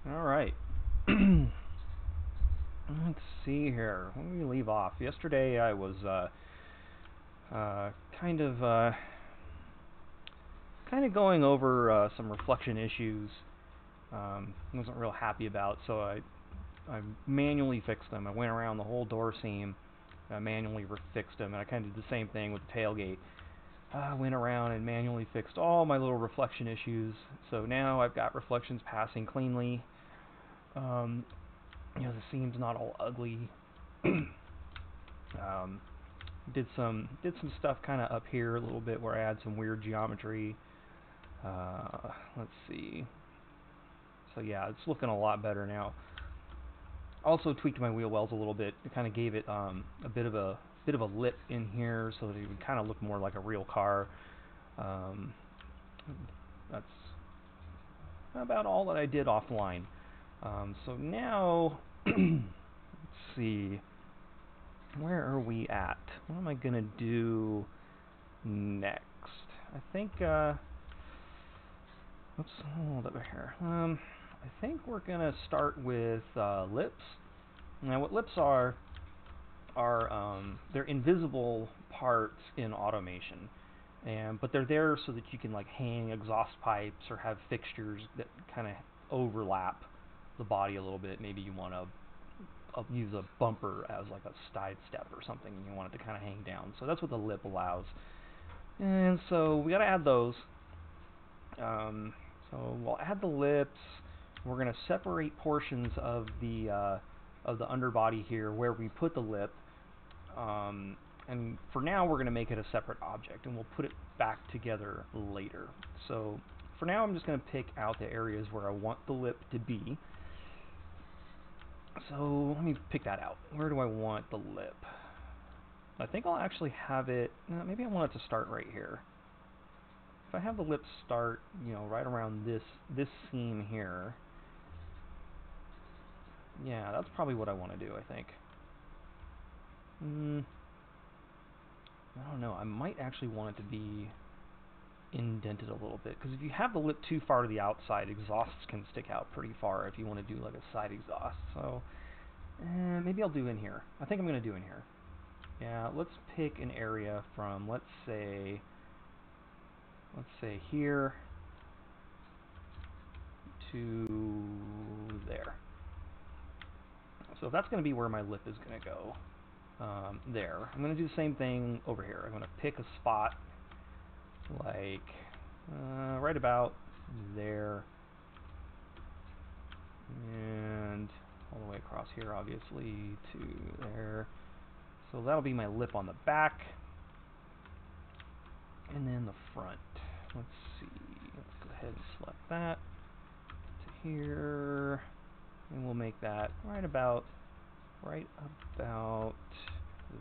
Alright. Let's see here. When do we leave off? Yesterday I was kind of going over some reflection issues. Wasn't real happy about, so I manually fixed them. I went around the whole door seam, manually fixed them, and I kind of did the same thing with the tailgate. I went around and manually fixed all my little reflection issues, so now I've got reflections passing cleanly. The seam's not all ugly. Did some stuff kind of up here a little bit where I had some weird geometry. Let's see. So yeah, it's looking a lot better now. Also tweaked my wheel wells a little bit. It kind of gave it a bit of a lip in here so that it would kind of look more like a real car. That's about all that I did offline. So now, let's see, where are we at? What am I going to do next? I think, oops, hold over here. I think we're going to start with lips. Now what lips are they're invisible parts in automation. But they're there so that you can like hang exhaust pipes or have fixtures that kind of overlap the body a little bit. Maybe you want to use a bumper as like a side step or something, and you want it to kind of hang down. So that's what the lip allows. And so we got to add those. So we'll add the lips. We're going to separate portions of the underbody here where we put the lip. And for now we're going to make it a separate object, and we'll put it back together later. So for now I'm just going to pick out the areas where I want the lip to be. So let me pick that out. Where do I want the lip? I think I'll actually have it, maybe I want it to start right here. If I have the lip start, right around this seam here, yeah, that's probably what I want to do, I think. I don't know, I might actually want it to be indented a little bit, because if you have the lip too far to the outside, exhausts can stick out pretty far if you want to do like a side exhaust. So maybe I'll do in here. I think I'm going to do in here. Yeah, let's pick an area from, let's say here to there. So if that's going to be where my lip is going to go, there. I'm going to do the same thing over here. I'm going to pick a spot like right about there, and all the way across here, obviously, to there. So that'll be my lip on the back, and then the front. Let's see. Let's go ahead and select that to here, and we'll make that right about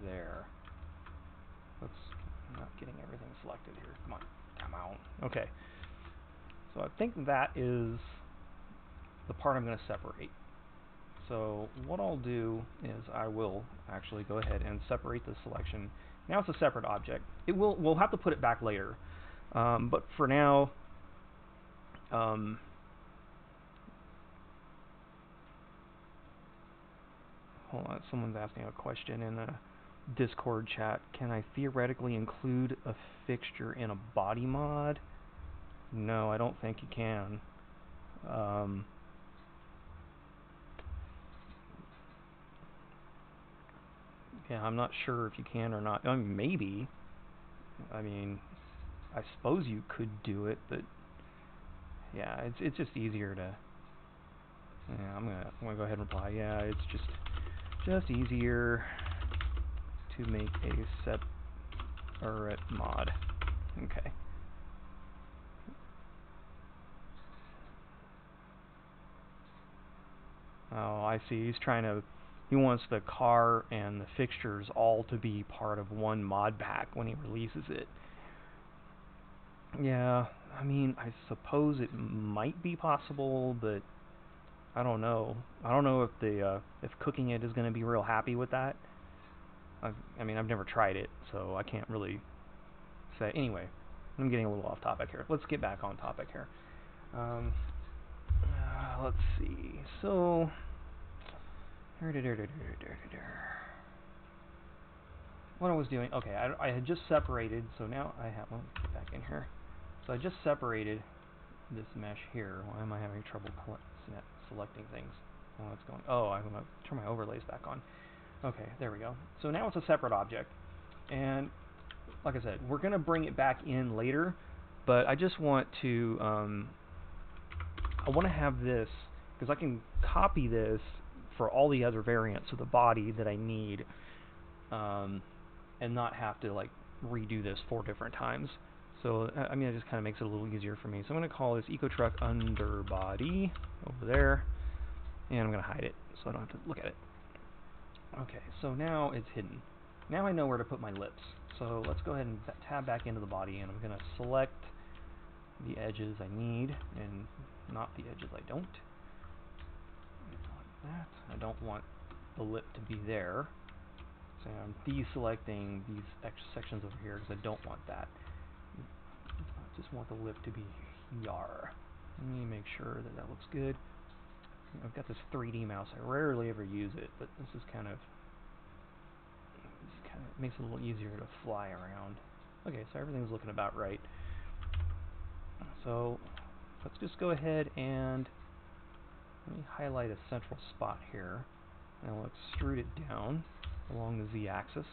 there. Oops, I'm not getting everything selected here. Come on. Okay. So I think that is the part I'm going to separate. So what I'll do is I will actually go ahead and separate the selection. Now it's a separate object. We'll have to put it back later, but for now, hold on. Someone's asking a question in the Discord chat. Can I theoretically include a fixture in a body mod? No, I don't think you can. Yeah, I'm not sure if you can or not. I mean, maybe. I mean, I suppose you could do it, but yeah, it's just easier to. Yeah, I'm gonna go ahead and reply. Yeah, it's just easier to make a separate mod. Okay. Oh, I see. He wants the car and the fixtures all to be part of one mod pack when he releases it. Yeah, I mean, I suppose it might be possible, but I don't know. I don't know if cooking it is going to be real happy with that. I mean, I've never tried it, so I can't really say. Anyway, I'm getting a little off topic here. Let's get back on topic here. let's see. So, what I was doing, okay, I had just separated, so now I have, let me get back in here. So I just separated this mesh here. Why am I having trouble selecting things? Oh, it's going, oh, I'm going to turn my overlays back on. Okay, there we go. So now it's a separate object. And like I said, we're going to bring it back in later, but I just want to, I want to have this, because I can copy this for all the other variants of the body that I need, and not have to like redo this 4 different times. So I mean, it just kind of makes it a little easier for me. So I'm going to call this EcoTruck Underbody over there, and I'm going to hide it so I don't have to look at it. Okay, so now it's hidden. Now I know where to put my lips. So let's go ahead and tab back into the body, and I'm going to select the edges I need and not the edges I don't. Like that. I don't want the lip to be there. So I'm deselecting these extra sections over here because I don't want that. I just want the lip to be here. Let me make sure that that looks good. I've got this 3D mouse. I rarely ever use it, but this is kind of makes it a little easier to fly around. Okay, so everything's looking about right. So let's just go ahead and let me highlight a central spot here, and I'll extrude it down along the z-axis,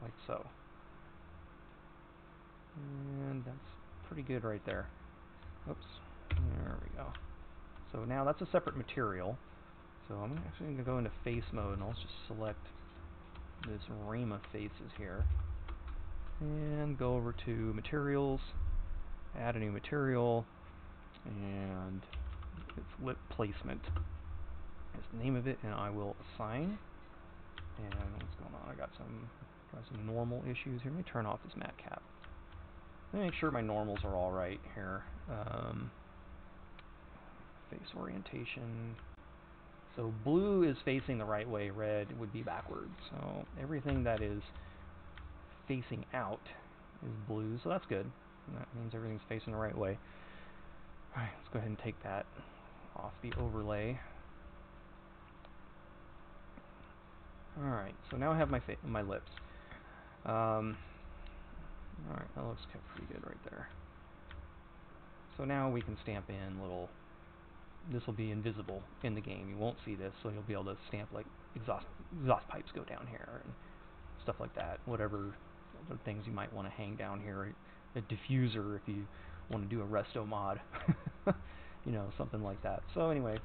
like so. And that's pretty good right there. Oops, there we go. So now that's a separate material. So I'm actually going to go into face mode, and I'll just select this ring of faces here, and go over to materials, add a new material, and it's LipPlacement is the name of it, and I will assign. And what's going on? I got some normal issues here. Let me turn off this matte cap. Let me make sure my normals are all right here. Face orientation. So blue is facing the right way, red would be backwards. So everything that is facing out is blue, so that's good. And that means everything's facing the right way. Alright, let's go ahead and take that off the overlay. Alright, so now I have my lips. Alright, that looks pretty good right there. So now we can stamp in little, this will be invisible in the game. You won't see this, so you'll be able to stamp like exhaust pipes go down here and stuff like that. Whatever other things you might want to hang down here. A diffuser if you want to do a resto mod. You know, something like that. So anyway,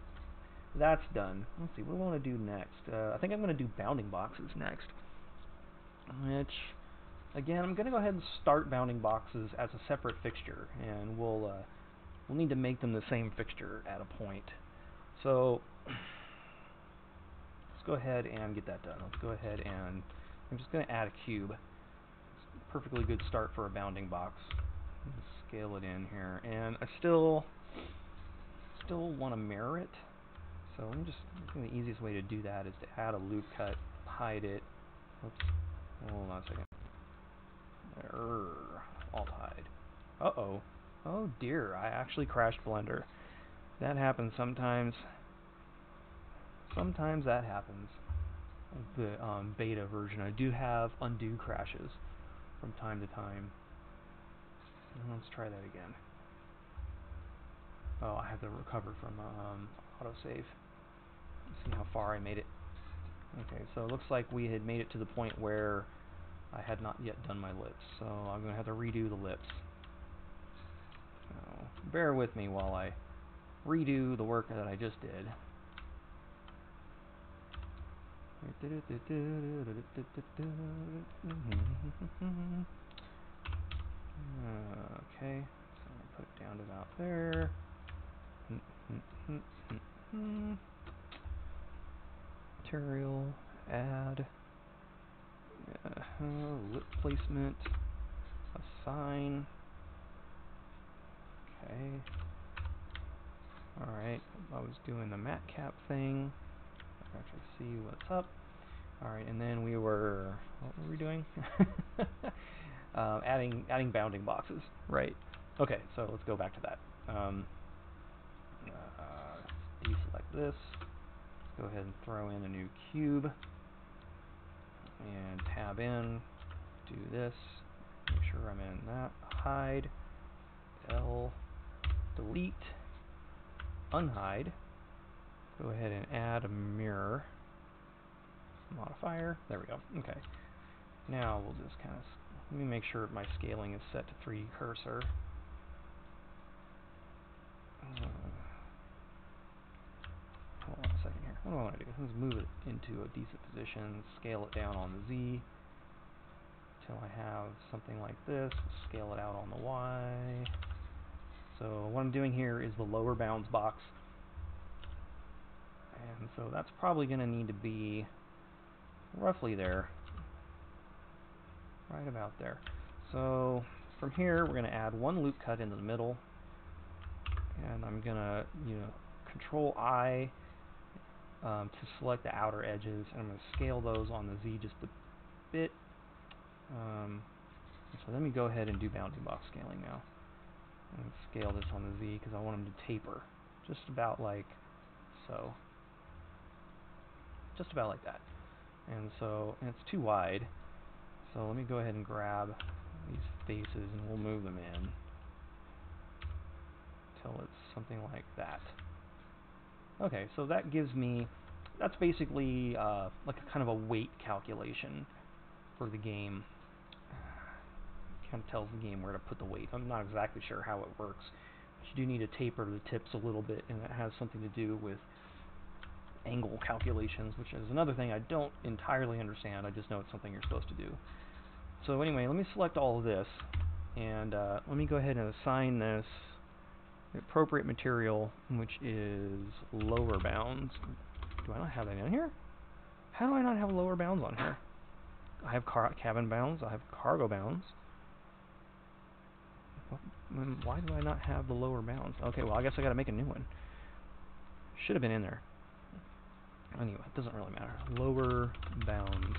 that's done. Let's see, what do I want to do next? I think I'm going to do bounding boxes next. Which, again, I'm going to go ahead and start bounding boxes as a separate fixture, and we'll need to make them the same fixture at a point. So let's go ahead and get that done. Let's go ahead and I'm just going to add a cube. It's a perfectly good start for a bounding box. Scale it in here, and I still want to mirror it. So let me just, I think the easiest way to do that is to add a loop cut, hide it. Oops. Hold on a second. Alt hide. Uh-oh. Oh dear, I actually crashed Blender. That happens sometimes. Sometimes that happens. The beta version, I do have undo crashes from time to time. Let's try that again. Oh, I have to recover from autosave. Let's see how far I made it. Okay, so it looks like we had made it to the point where I had not yet done my lips, so I'm going to have to redo the lips. So bear with me while I redo the work that I just did. Okay, so I'm going to put it down to about there. Material, add, lip placement, assign. Okay. Alright, I was doing the matte cap thing. I actually see what's up. Alright, and then what were we doing? Adding bounding boxes, right. Okay, so let's go back to that. Deselect this. Let's go ahead and throw in a new cube and tab in, do this, make sure I'm in that, hide, L, delete, unhide, go ahead and add a mirror, modifier, there we go, okay. Now we'll just kind of, let me make sure my scaling is set to 3D cursor. Hold on a second here. What do I want to do? Let's move it into a decent position, scale it down on the Z until I have something like this, scale it out on the Y. So what I'm doing here is the lower bounds box. And so that's probably going to need to be roughly there. Right about there. So from here we're going to add one loop cut into the middle. And I'm going to, Control I to select the outer edges, and I'm going to scale those on the Z just a bit. So let me go ahead and do bounding box scaling now. I'm going to scale this on the Z because I want them to taper just about like so. Just about like that. And it's too wide. So let me go ahead and grab these faces and we'll move them in until it's something like that. Okay, so that gives me, that's basically like a kind of a weight calculation for the game. It kind of tells the game where to put the weight. I'm not exactly sure how it works. But you do need to taper the tips a little bit, and it has something to do with angle calculations, which is another thing I don't entirely understand. I just know it's something you're supposed to do. So anyway, let me select all of this, and let me go ahead and assign this the appropriate material, which is lower bounds. Do I not have that in here? How do I not have lower bounds on here? I have cabin bounds, I have cargo bounds. Why do I not have the lower bounds? Okay, well I guess I gotta make a new one. Should have been in there. Anyway, it doesn't really matter. Lower bounds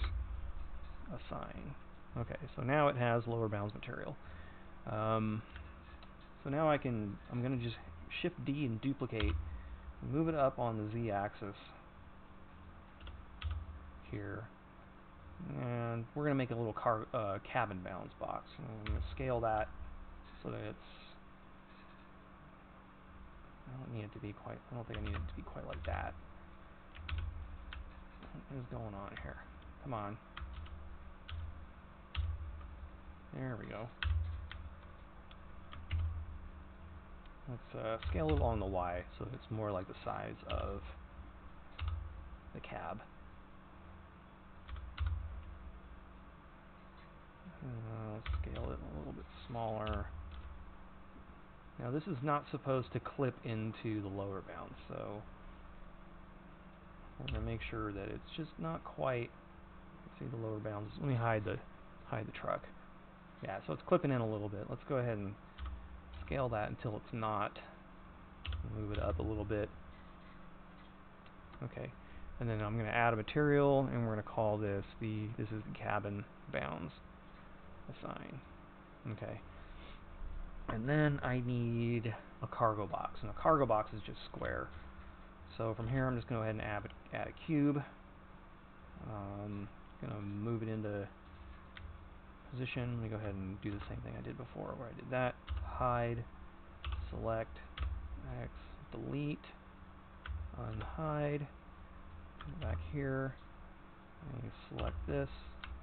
assign. Okay, so now it has lower bounds material. So now I'm going to just Shift D and duplicate, move it up on the Z axis here, and we're going to make a little cabin bounds box. And I'm going to scale that so that it's, I don't think I need it to be quite like that. What is going on here? Come on. There we go. Let's scale it along the Y so that it's more like the size of the cab. Let's scale it a little bit smaller. Now this is not supposed to clip into the lower bound, so we're going to make sure that it's just not quite. See the lower bounds. Let me hide the truck. Yeah, so it's clipping in a little bit. Let's go ahead and scale that until it's not. Move it up a little bit. Okay, and then I'm going to add a material, and we're going to call this this is the cabin bounds assign. Okay, and then I need a cargo box, and a cargo box is just square. So from here, I'm just going to go ahead and add a cube. Going to move it into position. Let me go ahead and do the same thing I did before, where I did that. Hide, select, X, delete, unhide, back here, and you select this.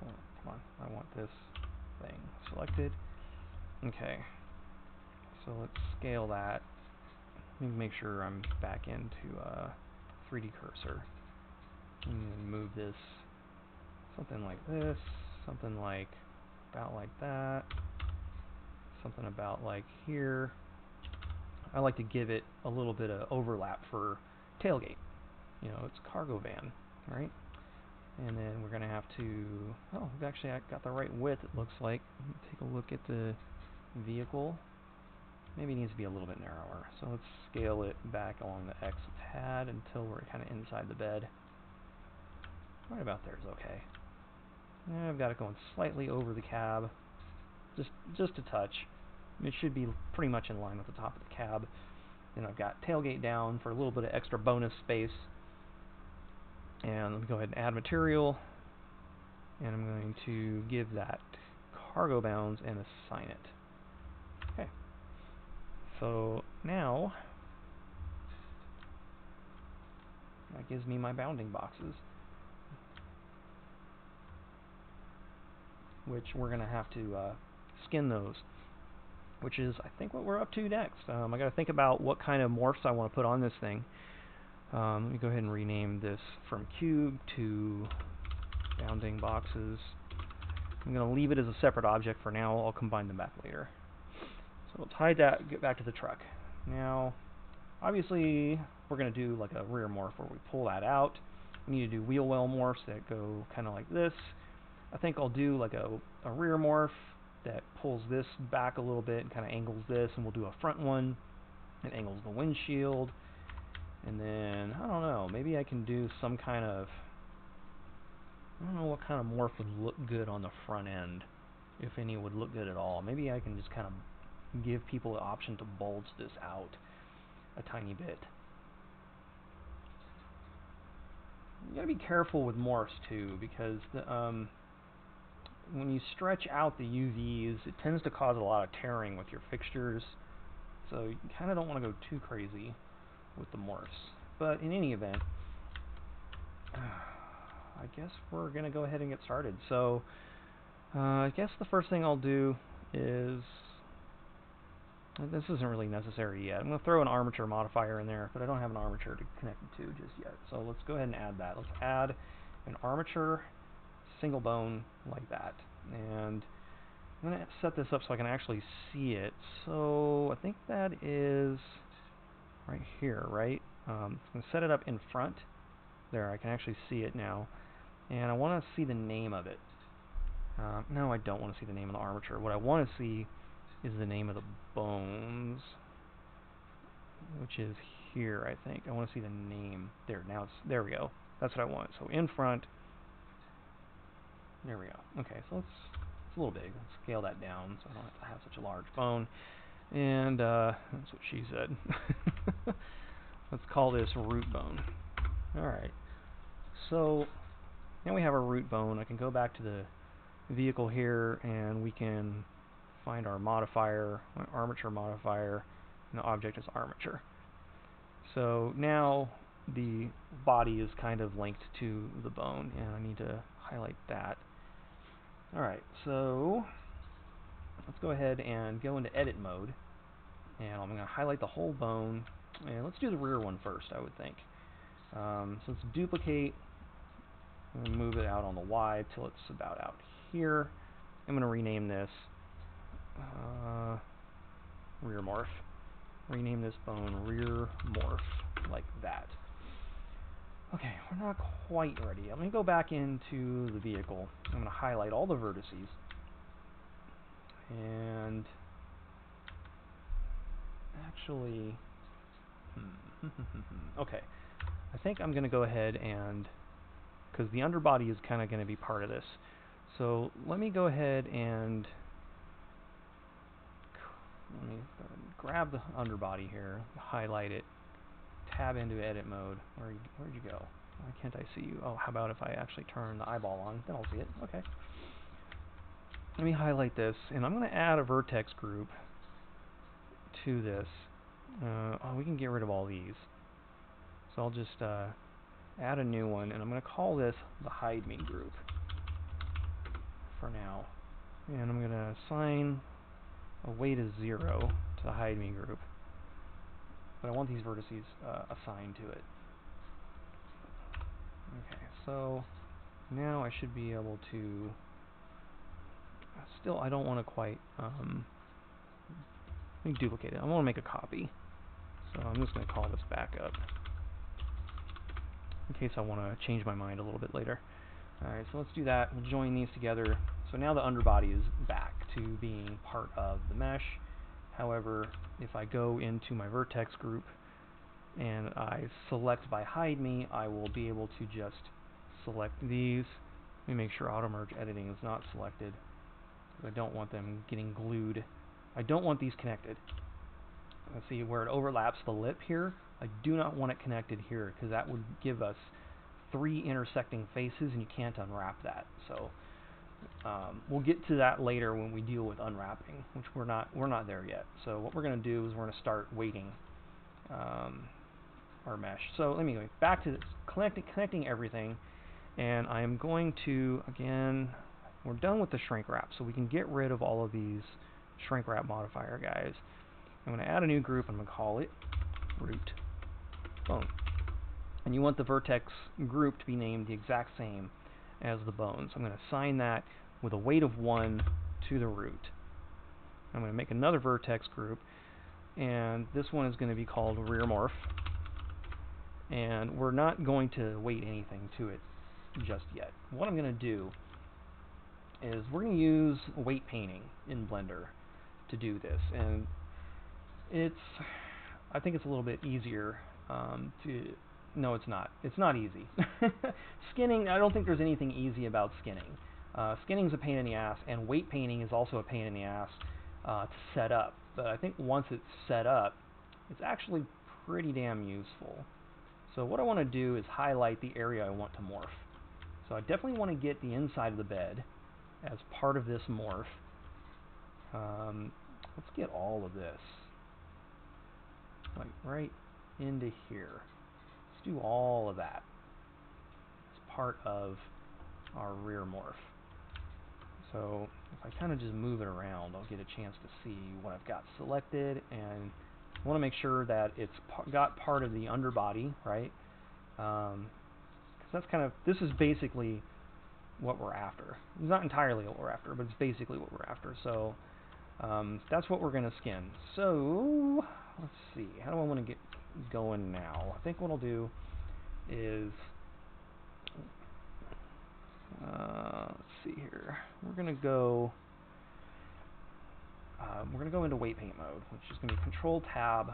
Oh, come on, I want this thing selected. Okay, so let's scale that. Let me make sure I'm back into 3D cursor. And move this something like this, something like about like that, something about like here. I like to give it a little bit of overlap for tailgate. You know, it's cargo van, right? And then we're going to have to, oh, actually I got the right width, it looks like. Take a look at the vehicle. Maybe it needs to be a little bit narrower. So let's scale it back along the X a tad until we're kind of inside the bed. Right about there is okay. And I've got it going slightly over the cab, just a touch. It should be pretty much in line with the top of the cab. Then I've got tailgate down for a little bit of extra bonus space. And let me go ahead and add material. And I'm going to give that cargo bounds and assign it. Okay. So now that gives me my bounding boxes, which we're going to have to skin those, which is, I think, what we're up to next. I got to think about what kind of morphs I want to put on this thing. Let me go ahead and rename this from cube to bounding boxes. I'm going to leave it as a separate object for now. I'll combine them back later. So we'll tie that, get back to the truck. Now, obviously, we're going to do like a rear morph where we pull that out. We need to do wheel well morphs that go kind of like this. I think I'll do like a rear morph that pulls this back a little bit and kind of angles this, and we'll do a front one that angles the windshield. And then, I don't know, maybe I can do some kind of, I don't know what kind of morph would look good on the front end, if any would look good at all. Maybe I can just kind of give people the option to bulge this out a tiny bit. You gotta be careful with morphs too, because when you stretch out the UVs, it tends to cause a lot of tearing with your fixtures. So you kind of don't want to go too crazy with the morphs. But in any event, I guess we're going to go ahead and get started. So I guess the first thing I'll do is, this isn't really necessary yet. I'm going to throw an armature modifier in there, but I don't have an armature to connect it to just yet. So let's go ahead and add that. Let's add an armature single bone like that. And I'm going to set this up so I can actually see it. So I think that is right here, right? I'm going to set it up in front. There, I can actually see it now. And I want to see the name of it. No, I don't want to see the name of the armature. What I want to see is the name of the bones, which is here, I think. I want to see the name. There, now it's, there we go. That's what I want. So in front. There we go. Okay, so it's a little big. Let's scale that down so I don't have to have such a large bone. And that's what she said. Let's call this root bone. Alright. So now we have our root bone. I can go back to the vehicle here and we can find our modifier, my armature modifier, and the object is armature. So now the body is kind of linked to the bone, and I need to highlight that. Alright, so let's go ahead and go into edit mode, and I'm going to highlight the whole bone, and let's do the rear one first, I would think. So let's duplicate, and move it out on the Y till it's about out here. I'm going to rename this rear morph. Rename this bone rear morph, like that. Okay, we're not quite ready. I'm going to go back into the vehicle. I'm going to highlight all the vertices. And actually, okay, I think I'm going to go ahead and, because the underbody is kind of going to be part of this. So let me go ahead and let me grab the underbody here, highlight it, tab into edit mode. Where'd you go? Why can't I see you? Oh, how about if I actually turn the eyeball on? Then I'll see it. Okay. Let me highlight this, and I'm going to add a vertex group to this. Oh, we can get rid of all these. So I'll just add a new one, and I'm going to call this the hide me group for now. And I'm going to assign a weight of 0 to the hide me group. But I want these vertices assigned to it. Okay, so now I should be able to, still I don't want to quite, let me duplicate it. I want to make a copy. So I'm just going to call this backup, in case I want to change my mind a little bit later. Alright, so let's do that. We'll join these together. So now the underbody is back to being part of the mesh. However, if I go into my vertex group and I select by hide me, I will be able to just select these. Let me make sure auto merge editing is not selected. I don't want them getting glued. I don't want these connected. let's see where it overlaps the lip here. I do not want it connected here because that would give us 3 intersecting faces, and you can't unwrap that. So we'll get to that later when we deal with unwrapping, which we're not there yet. So what we're going to do is we're going to start weighting our mesh. So let me go back to this, connecting everything, and I am going to, again, we're done with the shrink wrap, so we can get rid of all of these shrink wrap modifier guys. I'm going to add a new group. I'm going to call it root bone. And you want the vertex group to be named the exact same as the bone. So I'm going to assign that with a weight of 1 to the root. I'm going to make another vertex group, and this one is going to be called rear morph. And we're not going to weight anything to it just yet. What I'm going to do is we're going to use weight painting in Blender to do this, and I think it's a little bit easier no, it's not. It's not easy. Skinning, I don't think there's anything easy about skinning. Skinning's a pain in the ass, and weight painting is also a pain in the ass to set up. But I think once it's set up, it's actually pretty damn useful. So what I want to do is highlight the area I want to morph. So I definitely want to get the inside of the bed as part of this morph. Let's get all of this, like right into here. Let's do all of that as part of our rear morph. So if I kind of just move it around, I'll get a chance to see what I've got selected, and I want to make sure that it's got part of the underbody, right? Because that's kind of, this is basically what we're after. It's not entirely what we're after, but it's basically what we're after. So that's what we're going to skin. So let's see, how do I want to get going now? I think what I'll do is, let's see here. We're going to go into weight paint mode, which is going to be Control Tab,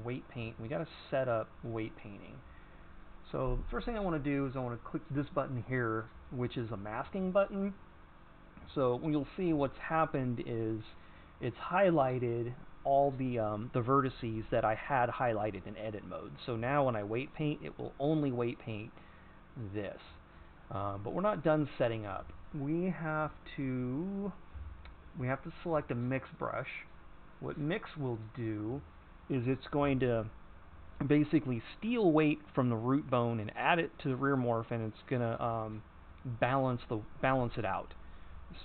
weight paint. We got to set up weight painting. So the first thing I want to do is I want to click this button here, which is a masking button. So you'll see what's happened is it's highlighted all the vertices that I had highlighted in edit mode. So now when I weight paint, it will only weight paint this. But we're not done setting up. We have to select a mix brush. What mix will do is it's going to basically steal weight from the root bone and add it to the rear morph, and it's going to balance it out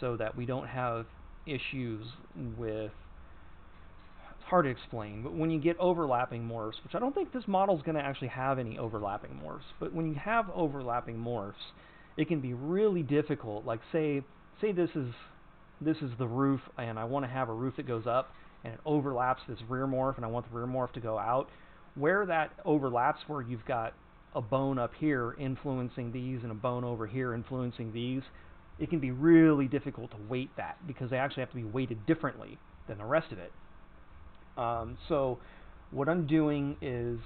so that we don't have issues with, it's hard to explain, but when you get overlapping morphs, which I don't think this model is going to actually have any overlapping morphs, but when you have overlapping morphs, it can be really difficult. Like say this is the roof, and I want to have a roof that goes up, and it overlaps this rear morph, and I want the rear morph to go out. Where that overlaps, where you've got a bone up here influencing these and a bone over here influencing these, it can be really difficult to weight that because they actually have to be weighted differently than the rest of it. So what I'm doing is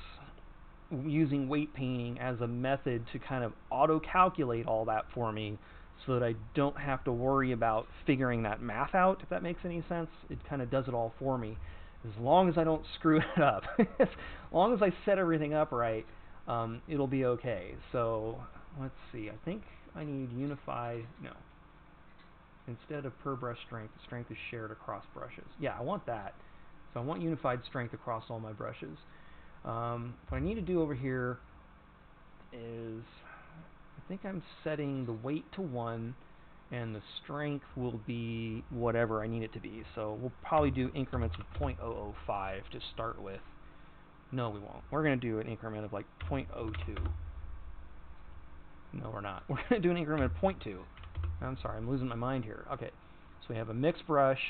using weight painting as a method to kind of auto-calculate all that for me so that I don't have to worry about figuring that math out, if that makes any sense. It kind of does it all for me. As long as I don't screw it up. As long as I set everything up right, it'll be okay. So let's see. I think I need unified. No. Instead of per brush strength, the strength is shared across brushes. Yeah, I want that. So I want unified strength across all my brushes. What I need to do over here is, I think I'm setting the weight to 1, and the strength will be whatever I need it to be. So we'll probably do increments of 0.005 to start with. No, we won't. We're going to do an increment of like 0.02. No, we're not. We're going to do an increment of 0.2. I'm sorry, I'm losing my mind here. Okay, so we have a mixed brush.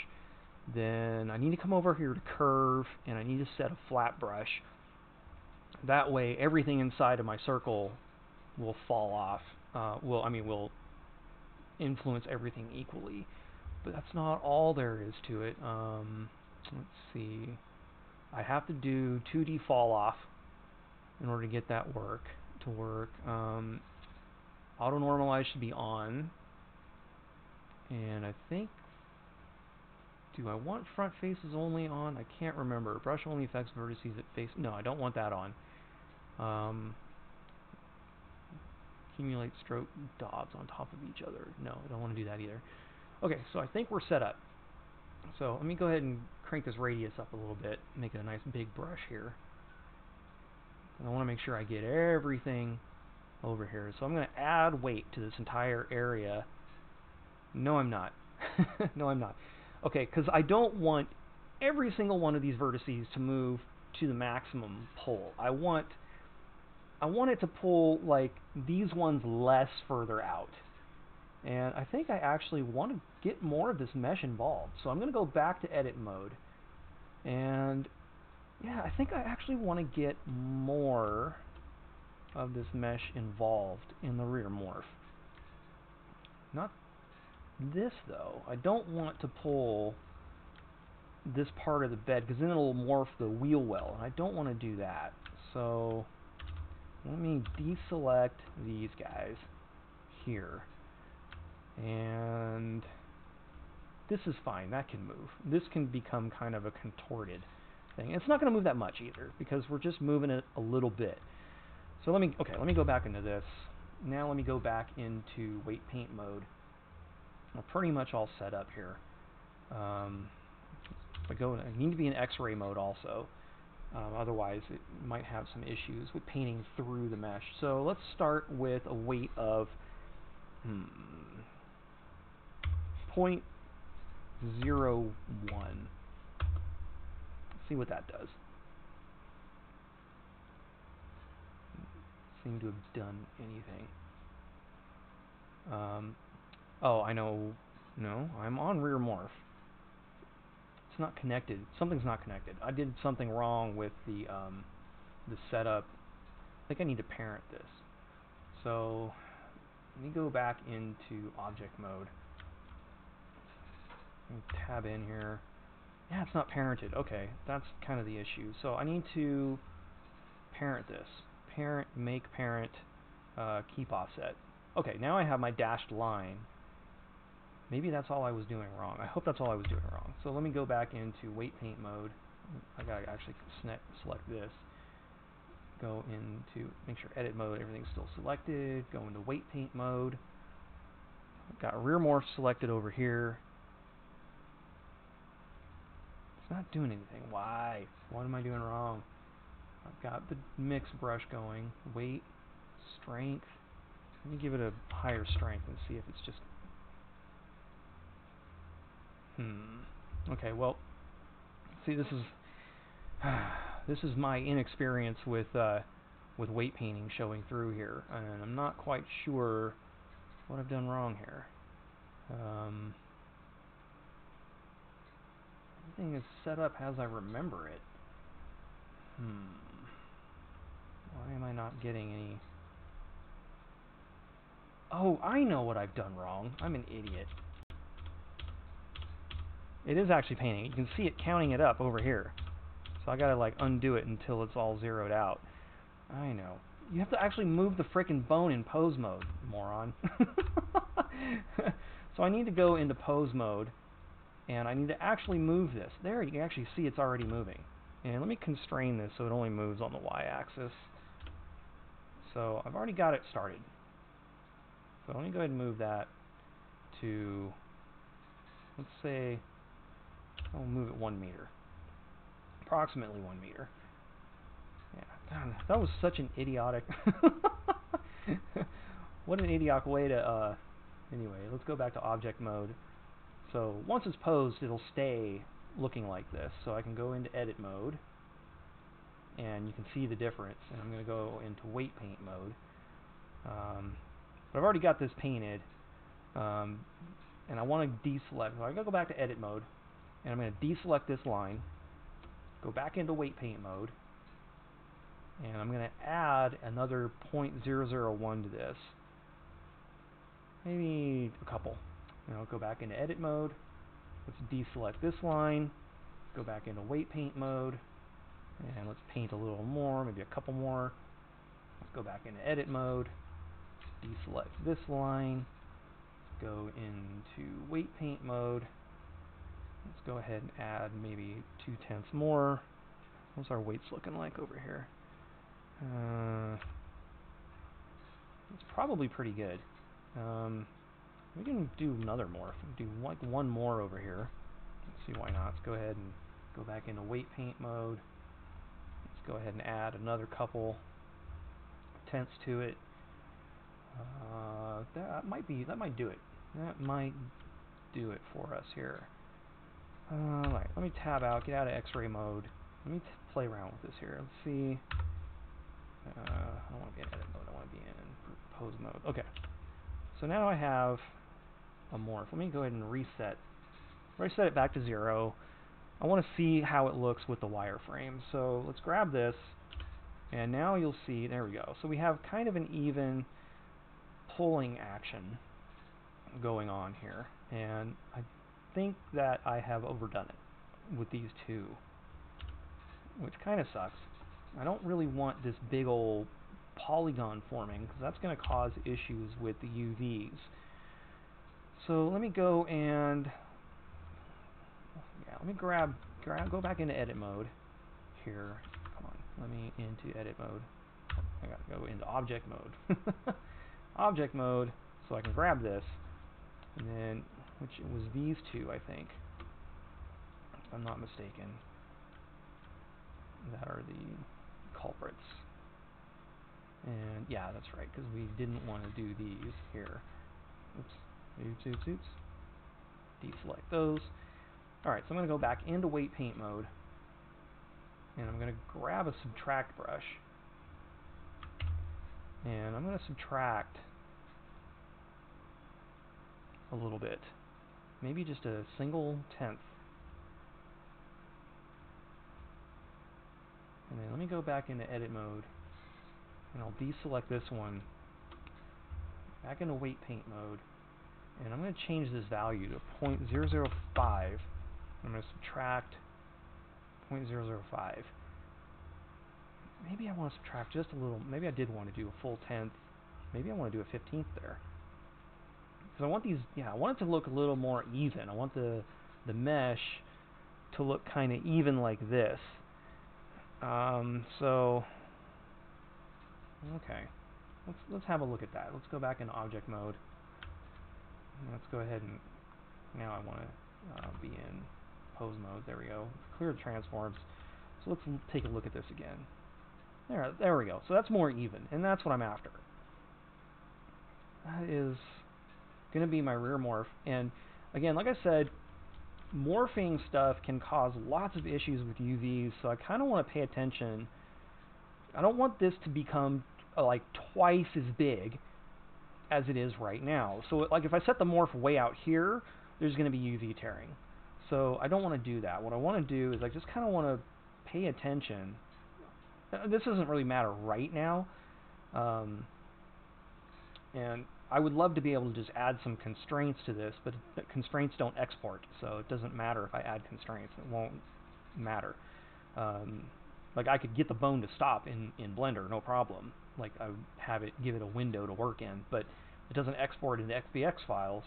Then I need to come over here to curve, and I need to set a flat brush. That way, everything inside of my circle will fall off. Will influence everything equally. But that's not all there is to it. Let's see. I have to do 2D fall off in order to get that to work. Auto normalize should be on. And I think Do I want front faces only on? I can't remember. Brush only affects vertices that face... No, I don't want that on. Accumulate stroke dots on top of each other. No, I don't want to do that either. Okay, so I think we're set up. So let me go ahead and crank this radius up a little bit, make it a nice big brush here. And I want to make sure I get everything over here. So I'm going to add weight to this entire area. No, I'm not. No, I'm not. Okay, because I don't want every single one of these vertices to move to the maximum pull. I want it to pull like these ones less further out. And I think I actually want to get more of this mesh involved. So I'm going to go back to edit mode. And yeah, I think I actually want to get more of this mesh involved in the rear morph. Not this though. I don't want to pull this part of the bed because then it'll morph the wheel well. And I don't want to do that. So let me deselect these guys here. And this is fine, that can move. This can become kind of a contorted thing. It's not going to move that much either because we're just moving it a little bit. So let me go back into this. Now let me go back into weight paint mode. I'm pretty much all set up here. I need to be in X-ray mode also. Otherwise it might have some issues with painting through the mesh. So let's start with a weight of 0.01. See what that does. Seem to have done anything. Oh, I know. No, I'm on rear morph. It's not connected. Something's not connected. I did something wrong with the setup. I think I need to parent this. So let me go back into object mode. Tab in here. Yeah, it's not parented. Okay, that's kind of the issue. So I need to parent this. Parent, make parent, keep offset. Okay, now I have my dashed line. Maybe that's all I was doing wrong. I hope that's all I was doing wrong. So let me go back into weight paint mode. I gotta actually select this. Go into, make sure edit mode, everything's still selected. Go into weight paint mode. I've got rear morph selected over here. It's not doing anything. Why? What am I doing wrong? I've got the mix brush going. Weight, strength. Let me give it a higher strength and see if it's just... Okay, well, see, this is my inexperience with weight painting showing through here, and I'm not quite sure what I've done wrong here. Everything is set up as I remember it. Why am I not getting any... Oh, I know what I've done wrong. I'm an idiot. It is actually painting. You can see it counting it up over here. So I gotta like undo it until it's all zeroed out. I know. You have to actually move the frickin' bone in pose mode, moron. So I need to go into pose mode, and I need to actually move this. There, you can actually see it's already moving. And let me constrain this so it only moves on the y-axis. So I've already got it started. So let me go ahead and move that to, let's say, I'll move it 1 meter. Approximately 1 meter. Yeah, God, that was such an idiotic... What an idiotic way to... Anyway, let's go back to object mode. So once it's posed, it'll stay looking like this. So I can go into edit mode, and you can see the difference. And I'm going to go into weight paint mode. But I've already got this painted, and I want to deselect. So I gotta go back to edit mode, and I'm going to deselect this line, go back into weight paint mode, and I'm going to add another 0.001 to this. Maybe a couple. And I'll go back into edit mode. Let's deselect this line, go back into weight paint mode, and let's paint a little more, maybe a couple more. Let's go back into edit mode, deselect this line, go into weight paint mode, Let's go ahead and add maybe 2/10 more. What's our weights looking like over here? It's probably pretty good. We can do another morph. Do like one more over here. Let's see why not. Let's go ahead and go back into weight paint mode. Let's go ahead and add another couple tenths to it. That might do it. That might do it for us here. Alright, let me tab out, get out of X-ray mode. Let me play around with this here. Let's see. I don't want to be in edit mode. I want to be in pose mode. Okay. So now I have a morph. Let me go ahead and reset. Reset it back to 0. I want to see how it looks with the wireframe. So let's grab this, and now you'll see, there we go. So we have kind of an even pulling action going on here, and I think that I have overdone it with these two, which kind of sucks. I don't really want this big old polygon forming, because that's going to cause issues with the UVs. So let me go and let me go back into edit mode here. Come on, let me into edit mode. I gotta go into object mode. Object mode, so I can grab this, and then, which it was these two, I think, if I'm not mistaken, that are the culprits. And yeah, that's right, because we didn't want to do these here. Oops. Deselect those. Alright, so I'm going to go back into weight paint mode, and I'm going to grab a subtract brush, and I'm going to subtract a little bit, maybe just a single tenth. And then let me go back into edit mode, and I'll deselect this one, back into weight paint mode, and I'm going to change this value to 0.005. I'm going to subtract 0.005. Maybe I want to subtract just a little. Maybe I did want to do a full tenth. Maybe I want to do a 15th there. Because I want these, I want it to look a little more even. I want the mesh to look kind of even like this. So, okay. Let's have a look at that. Let's go back into object mode. Let's go ahead and, now I want to be in pose mode. There we go. Clear the transforms. So let's take a look at this again. There we go. So that's more even, and that's what I'm after. That is going to be my rear morph. And again, like I said, morphing stuff can cause lots of issues with UVs, so I kind of want to pay attention. I don't want this to become like twice as big as it is right now. So like if I set the morph way out here, there's going to be UV tearing. So I don't want to do that. What I want to do is I just kind of want to pay attention. This doesn't really matter right now. And I would love to be able to just add some constraints to this, but constraints don't export, so it doesn't matter if I add constraints. It won't matter. Like I could get the bone to stop in Blender, no problem. Like I would have it, give it a window to work in, but it doesn't export into XBX files,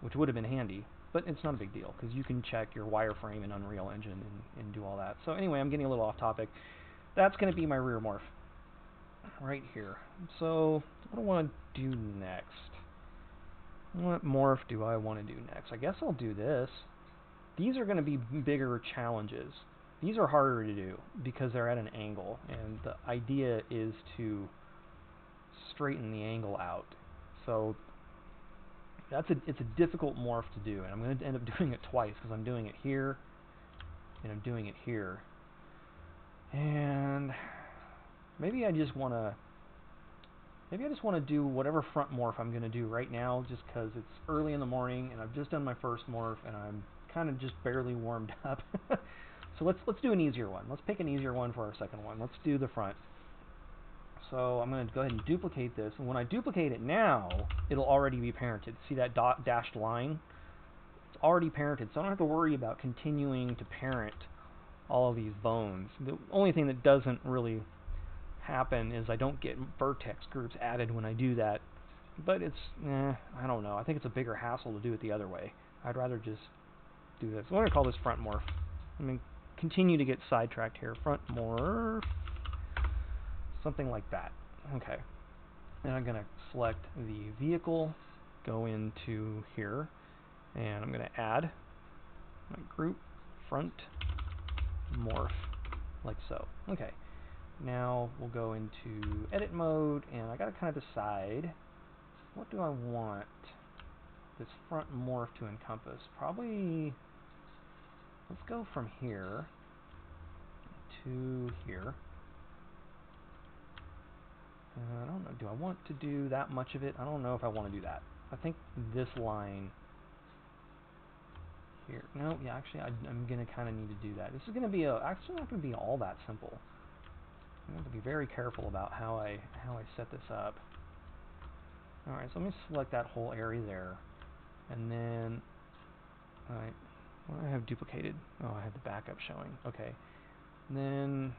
which would have been handy. But it's not a big deal, because you can check your wireframe in Unreal Engine and do all that. So anyway, I'm getting a little off topic. That's going to be my rear morph right here. So what do I want to do next? What morph do I want to do next? I guess I'll do this. These are going to be bigger challenges. These are harder to do because they're at an angle, and the idea is to straighten the angle out. So it's a difficult morph to do, and I'm going to end up doing it twice because I'm doing it here and I'm doing it here. And maybe I just want to do whatever front morph I'm going to do right now, just because it's early in the morning and I've just done my first morph and I'm kind of just barely warmed up. So let's do an easier one. Let's pick an easier one for our second one. Let's do the front. So I'm going to go ahead and duplicate this, and when I duplicate it now, it'll already be parented. See that dashed line? It's already parented, so I don't have to worry about continuing to parent all of these bones. The only thing that doesn't really happen is I don't get vertex groups added when I do that, but it's, I don't know. I think it's a bigger hassle to do it the other way. I'd rather just do this. We're going to call this front morph. I'm going to continue to get sidetracked here. Front morph. Something like that. Okay. And I'm going to select the vehicle, go into here, and I'm going to add my group front morph, like so. Okay. Now we'll go into edit mode, and I got to kind of decide, what do I want this front morph to encompass? Probably, let's go from here to here. I don't know, do I want to do that much of it? I don't know if I want to do that. I think this line here, no, yeah, actually I'm going to kind of need to do that. This is going to be actually not going to be all that simple. I'm going to be very careful about how I set this up. Alright, so let me select that whole area there. And then, alright, what do I have duplicated? Oh, I have the backup showing. Okay. And then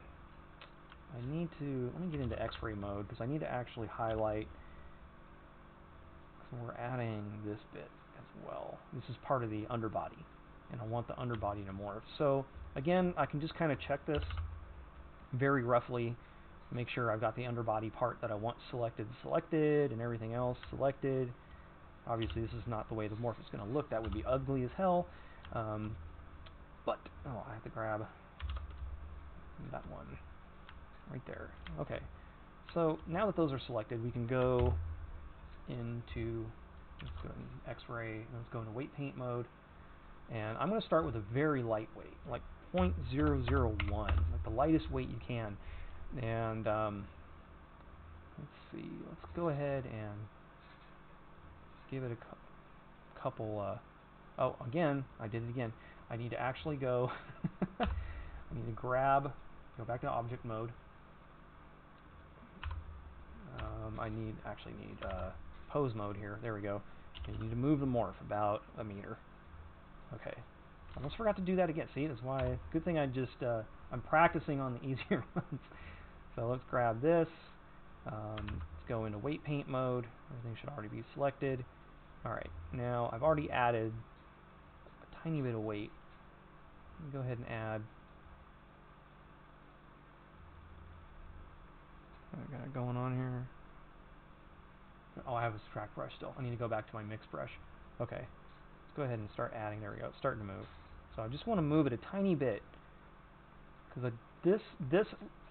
I need to, let me get into X-ray mode, because I need to actually highlight, so we're adding this bit as well. This is part of the underbody, and I want the underbody to morph. So again, I can just kind of check this very roughly, make sure I've got the underbody part that I want selected, and everything else selected. Obviously this is not the way the morph is going to look. That would be ugly as hell. But, oh, I have to grab that one right there. Okay, so now that those are selected, we can go into, let's go in X-ray, and let's go into weight paint mode. And I'm going to start with a very light weight, like 0.001, like the lightest weight you can. And let's see, let's go ahead and give it a couple, oh, again, I did it again. I need to actually go, I need to go back to object mode. I actually need pose mode here. There we go. I need to move the morph about a meter. Okay. Almost forgot to do that again. See, that's why. Good thing I'm practicing on the easier ones. So let's grab this. Let's go into weight paint mode. Everything should already be selected. Alright, now I've already added a tiny bit of weight. Let me go ahead and add. What I got going on here? Oh, I have a subtract brush still. I need to go back to my mix brush. Okay, let's go ahead and start adding. There we go. It's starting to move. So I just want to move it a tiny bit, because this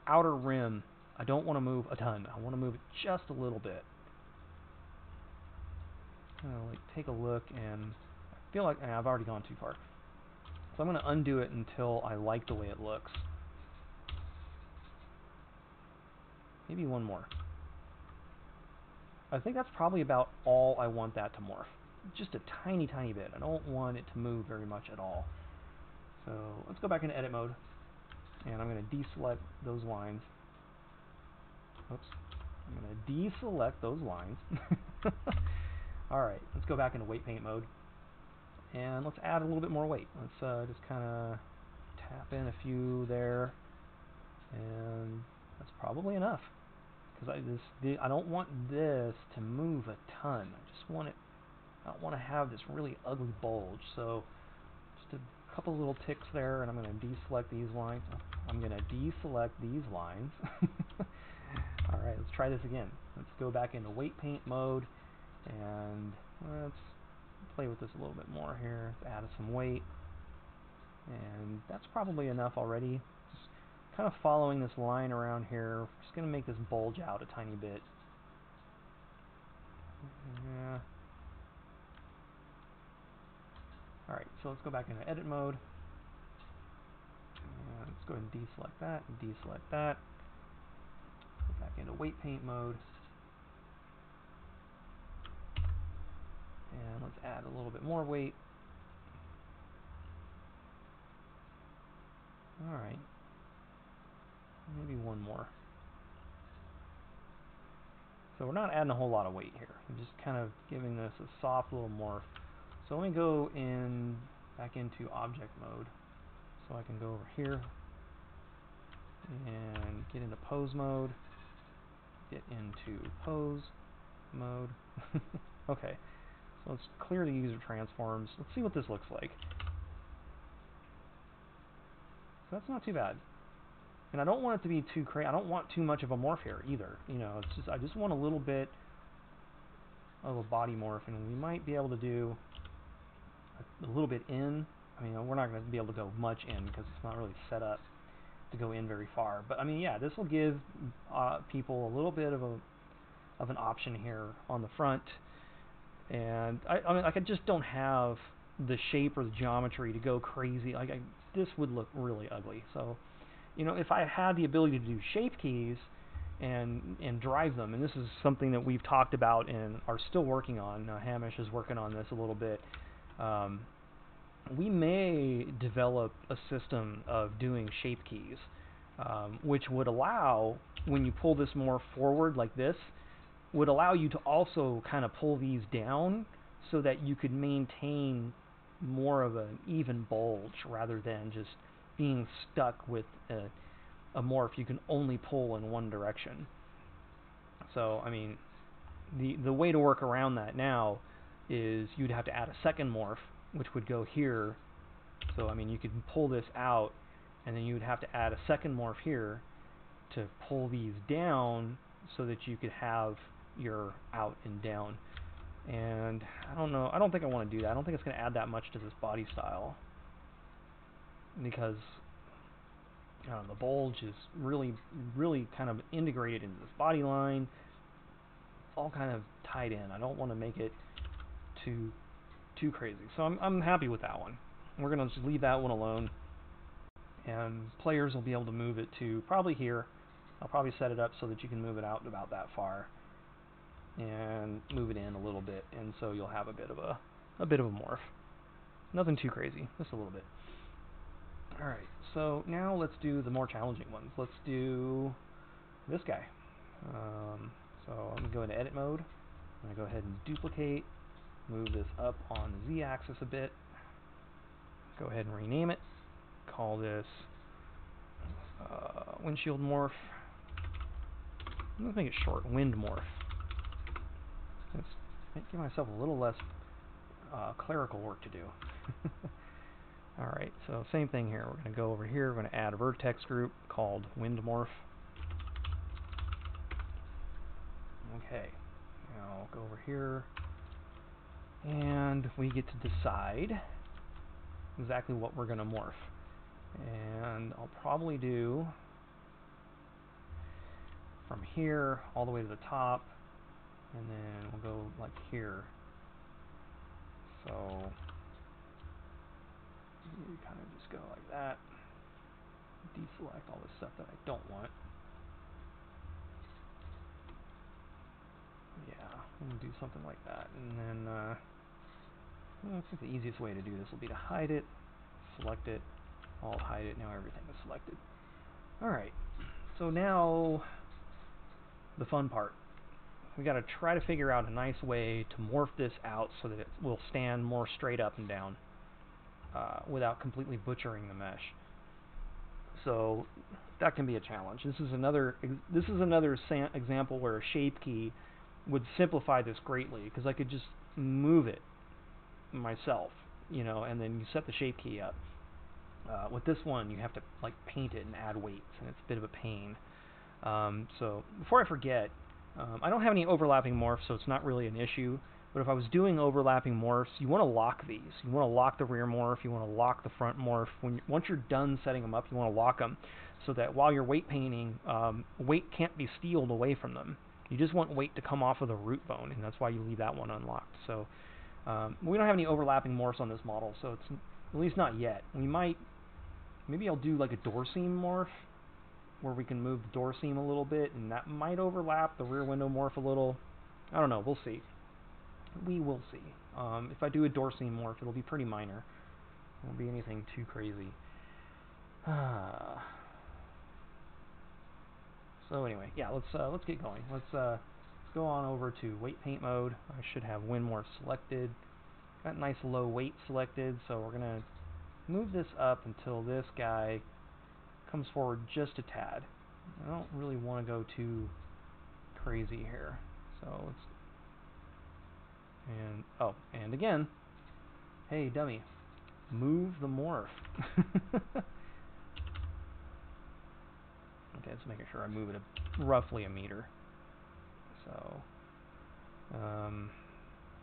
outer rim, I don't want to move a ton. I want to move it just a little bit. Like take a look, and I feel like I've already gone too far. So I'm going to undo it until I like the way it looks. Maybe one more. I think that's probably about all I want that to morph. Just a tiny, tiny bit. I don't want it to move very much at all. So let's go back into edit mode, and I'm going to deselect those lines. Oops. I'm going to deselect those lines. Alright, let's go back into weight paint mode, and let's add a little bit more weight. Let's just kind of tap in a few there, and that's probably enough. Because I don't want this to move a ton. I don't want to have this really ugly bulge. So just a couple little ticks there, and I'm going to deselect these lines. I'm going to deselect these lines. Alright, let's try this again. Let's go back into weight paint mode, and let's play with this a little bit more here. Let's add some weight, and that's probably enough already. Just kind of following this line around here. We're just going to make this bulge out a tiny bit. Yeah. Alright, so let's go back into edit mode. And let's go ahead and deselect that, and deselect that. Go back into weight paint mode. And let's add a little bit more weight. Alright. Maybe one more. So we're not adding a whole lot of weight here. We're just kind of giving this a soft little morph. So let me go back into object mode. So I can go over here and get into pose mode. Get into pose mode. Okay. So let's clear the user transforms. Let's see what this looks like. So that's not too bad. And I don't want it to be too crazy. I don't want too much of a morph here either. You know, it's just I just want a little bit of a body morph, and we might be able to do a little bit in. I mean, we're not going to be able to go much in because it's not really set up to go in very far. But I mean, yeah, this will give people a little bit of an option here on the front. And I mean, like I just don't have the shape or the geometry to go crazy. Like this would look really ugly. So, you know, if I had the ability to do shape keys and drive them, and this is something that we've talked about and are still working on. Hamish is working on this a little bit. We may develop a system of doing shape keys, which would allow, when you pull this more forward like this, would allow you to also kind of pull these down so that you could maintain more of an even bulge rather than just being stuck with a morph you can only pull in one direction. So, I mean, the way to work around that now is you'd have to add a second morph, which would go here. So, I mean, you could pull this out, and then you would have to add a second morph here to pull these down so that you could have your out and down. And I don't know, I don't think I want to do that. I don't think it's going to add that much to this body style, because the bulge is really kind of integrated into this body line. It's all kind of tied in. I don't want to make it too crazy. So I'm happy with that one. We're going to just leave that one alone, and players will be able to move it to probably here. I'll probably set it up so that you can move it out about that far and move it in a little bit, and so you'll have a bit of a morph. Nothing too crazy, just a little bit. Alright, so now let's do the more challenging ones. Let's do this guy. So I'm going to go into edit mode. I'm going to go ahead and duplicate, move this up on the z-axis a bit, go ahead and rename it, call this windshield morph. I'm going to make it short, wind morph. Let's give myself a little less clerical work to do. Alright, so same thing here. We're going to go over here, we're going to add a vertex group called wind morph. Okay, now I'll go over here, and we get to decide exactly what we're going to morph. And I'll probably do from here all the way to the top, and then we'll go like here. So we kind of just go like that, deselect all this stuff that I don't want. Yeah, I'm going to do something like that, and then I think the easiest way to do this will be to hide it, select it, I'll hide it, now everything is selected. Alright, so now the fun part. We got to try to figure out a nice way to morph this out so that it will stand more straight up and down without completely butchering the mesh. So that can be a challenge. This is another example where a shape key would simplify this greatly, because I could just move it myself, you know, and then you set the shape key up. With this one, you have to like paint it and add weights, and it's a bit of a pain. So before I forget, I don't have any overlapping morphs, so it's not really an issue. But if I was doing overlapping morphs, you want to lock these. You want to lock the rear morph. You want to lock the front morph. Once you're done setting them up, you want to lock them so that while you're weight painting, weight can't be stealed away from them. You just want weight to come off of the root bone, and that's why you leave that one unlocked. So we don't have any overlapping morphs on this model, so it's at least not yet. We might, maybe I'll do like a door seam morph, where we can move the door seam a little bit, and that might overlap the rear window morph a little. I don't know, we'll see. We will see. If I do a door seam morph, it'll be pretty minor. It won't be anything too crazy. So anyway, yeah, let's get going. Let's go on over to weight paint mode. I should have wind morph selected. Got nice low weight selected, so we're gonna move this up until this guy comes forward just a tad. I don't really want to go too crazy here, so let's. And again, hey dummy, move the morph. just making sure I move it roughly a meter. So,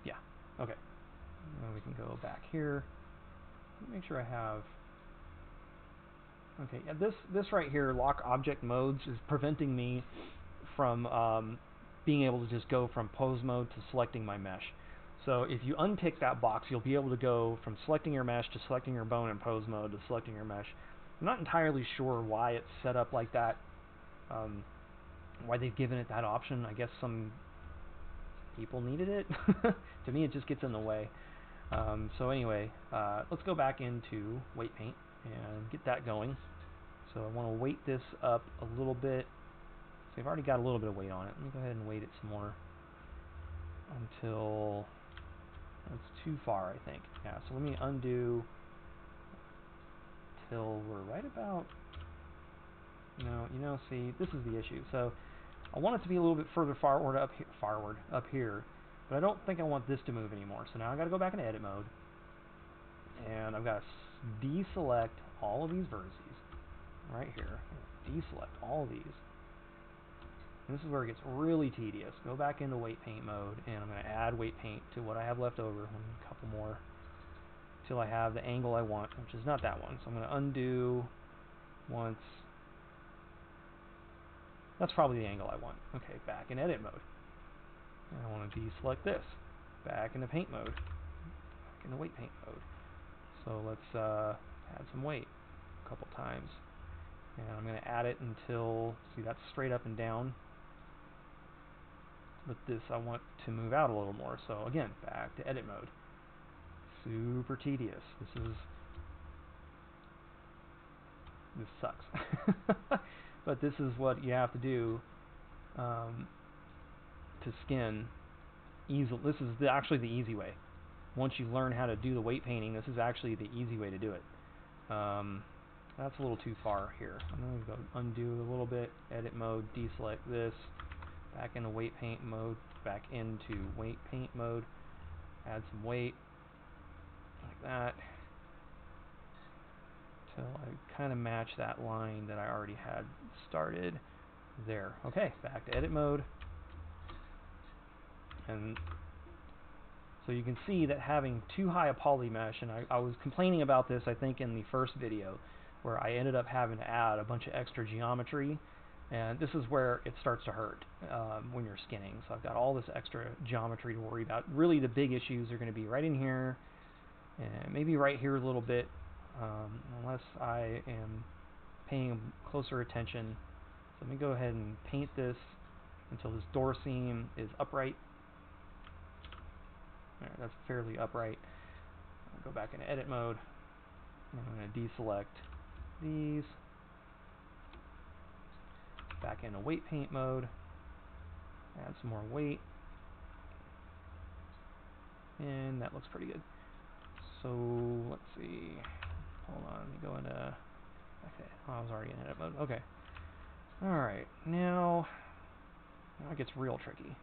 yeah, okay. Now we can go back here. Make sure I have. Okay, yeah, this right here, lock object modes, is preventing me from being able to just go from pose mode to selecting my mesh. So if you untick that box, you'll be able to go from selecting your mesh to selecting your bone in pose mode to selecting your mesh. I'm not entirely sure why it's set up like that, why they've given it that option. I guess some people needed it. To me, it just gets in the way. So anyway, let's go back into weight paint and get that going. So I want to weight this up a little bit. So I've already got a little bit of weight on it. Let me go ahead and weight it some more until that's too far, I think. Yeah, so let me undo till we're right about, no, see, this is the issue. So I want it to be a little bit further forward up here, but I don't think I want this to move anymore. So now I've got to go back into edit mode, and I've got to deselect all of these vertices right here. Deselect all of these. And this is where it gets really tedious. Go back into weight paint mode, and I'm going to add weight paint to what I have left over, a couple more, till I have the angle I want, which is not that one. So I'm going to undo once. That's probably the angle I want. Okay, back in edit mode. And I want to deselect this. Back into paint mode. Back into weight paint mode. So let's add some weight a couple times. And I'm going to add it until, see, that's straight up and down. But this I want to move out a little more. So again, back to edit mode. Super tedious. This sucks. But this is what you have to do to skin easily. This is actually the easy way. Once you learn how to do the weight painting, this is actually the easy way to do it. That's a little too far here. I'm going to go undo a little bit, edit mode, deselect this, back into weight paint mode, back into weight paint mode, add some weight, like that, till I kind of match that line that I already had started there. Okay, back to edit mode. And so you can see that having too high a poly mesh, and I was complaining about this, I think, in the first video, where I ended up having to add a bunch of extra geometry, and this is where it starts to hurt when you're skinning. So I've got all this extra geometry to worry about. Really, the big issues are going to be right in here, and maybe right here a little bit, unless I am paying closer attention. So let me go ahead and paint this until this door seam is upright. Alright, that's fairly upright. I'll go back into edit mode, and I'm going to deselect these. Back into weight paint mode. Add some more weight. And that looks pretty good. So let's see. Hold on, let me go into. Okay, oh, I was already in edit mode. Okay. Alright, now it gets real tricky.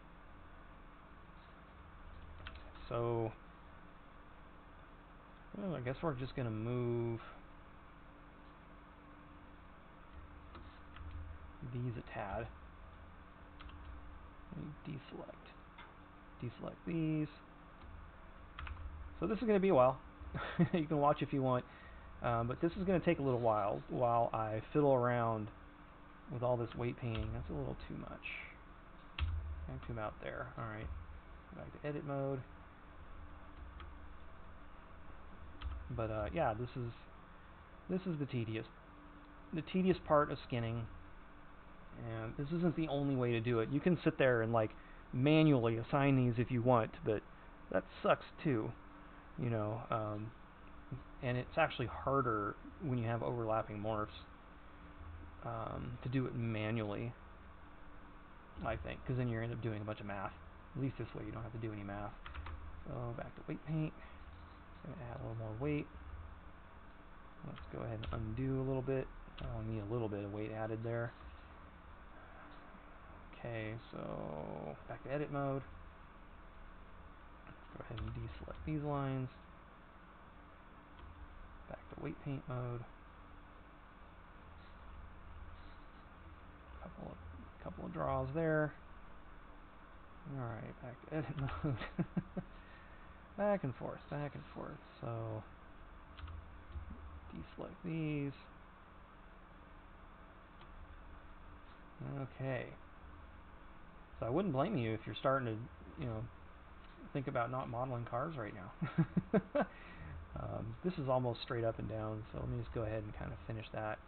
So well, I guess we're just going to move these a tad. Let me deselect these. So this is going to be a while. You can watch if you want, but this is going to take a little while I fiddle around with all this weight painting. That's a little too much. Back to about there. All right, back to edit mode. But yeah, this is the tedious part of skinning. And this isn't the only way to do it. You can sit there and like manually assign these if you want, but that sucks too, you know. And it's actually harder when you have overlapping morphs to do it manually, I think, because then you end up doing a bunch of math. At least this way you don't have to do any math. So back to weight paint. I'm going to add a little more weight. Let's go ahead and undo a little bit. I only need a little bit of weight added there. Okay, so back to edit mode. Go ahead and deselect these lines. Back to weight paint mode. couple of draws there. Alright, back to edit mode. Back and forth, back and forth. So, deselect these. Okay. So I wouldn't blame you if you're starting to, think about not modeling cars right now. This is almost straight up and down, so let me just go ahead and kind of finish that.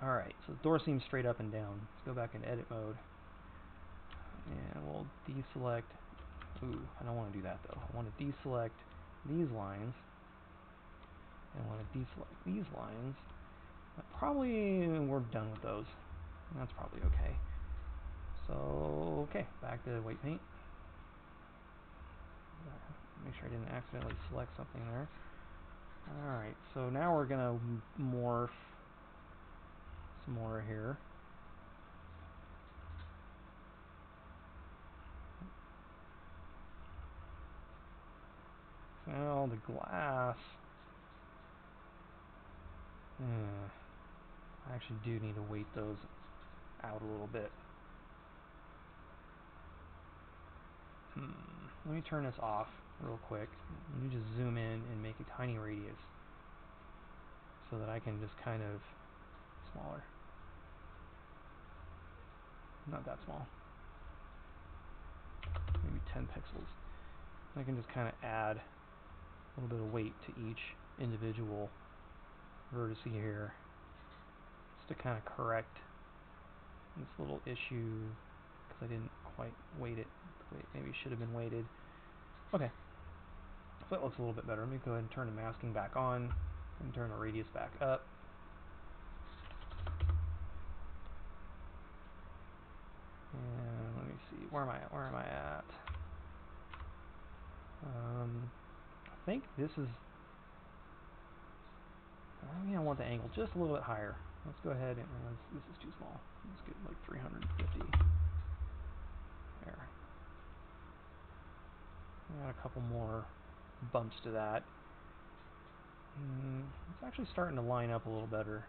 Alright, so the door seems straight up and down. Let's go back in edit mode. And we'll deselect. Ooh, I don't want to do that though. I want to deselect these lines. And I want to deselect these lines. Probably we're done with those. That's probably okay. So, okay, back to weight paint. Make sure I didn't accidentally select something there. Alright, so now we're going to morph some more here. Now the glass. I actually do need to weight those out a little bit. Let me turn this off real quick. Let me just zoom in and make a tiny radius so that I can just kind of smaller. Not that small. Maybe 10 pixels. I can just kind of add a little bit of weight to each individual vertex here, just to kind of correct this little issue because I didn't quite weight it the way it maybe should have been weighted. Okay, so that looks a little bit better. Let me go ahead and turn the masking back on and turn the radius back up. And let me see, where am I at? I think this is, I want the angle just a little bit higher. Let's go ahead and, this is too small. Let's get like 350. There. Add a couple more bumps to that. It's actually starting to line up a little better.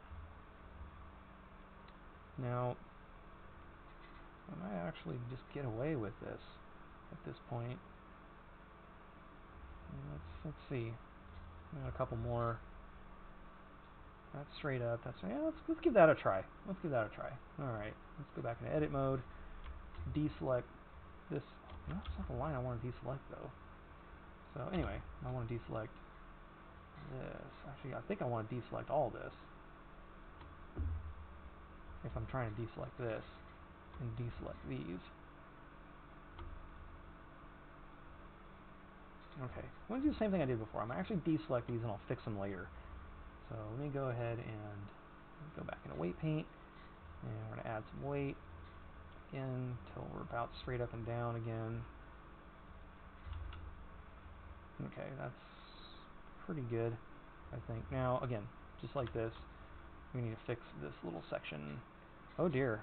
Now, I might actually just get away with this at this point. Let's see. Add a couple more. That's straight up. That's, yeah. Let's give that a try. Let's give that a try. All right. Let's go back into edit mode. Deselect this. No, that's not the line I want to deselect though. So anyway, I want to deselect this. Actually, I think I want to deselect all this. If I'm trying to deselect this and deselect these. Okay, I'm going to do the same thing I did before. I'm going to actually deselect these and I'll fix them later. So let me go ahead and go back into weight paint. And we're going to add some weight again until we're about straight up and down again. Okay, that's pretty good, I think. Now, again, just like this, we need to fix this little section. Oh dear.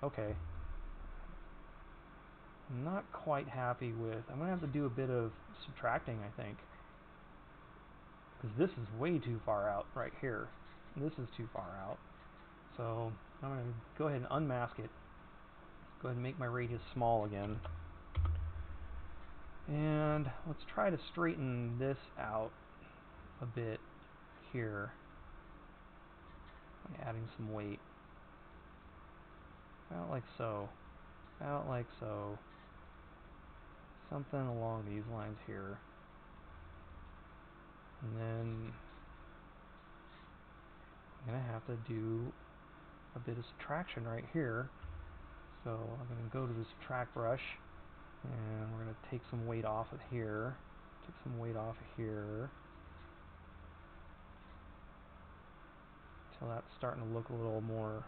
Okay. I'm not quite happy with, I'm going to have to do a bit of subtracting, I think. Because this is way too far out right here. This is too far out. So I'm going to go ahead and unmask it. Go ahead and make my radius small again. And let's try to straighten this out a bit here by adding some weight. About like so. About like so. Something along these lines here. And then I'm going to have to do a bit of subtraction right here. So I'm going to go to the subtract brush and we're going to take some weight off of here. Take some weight off of here. Until that's starting to look a little more.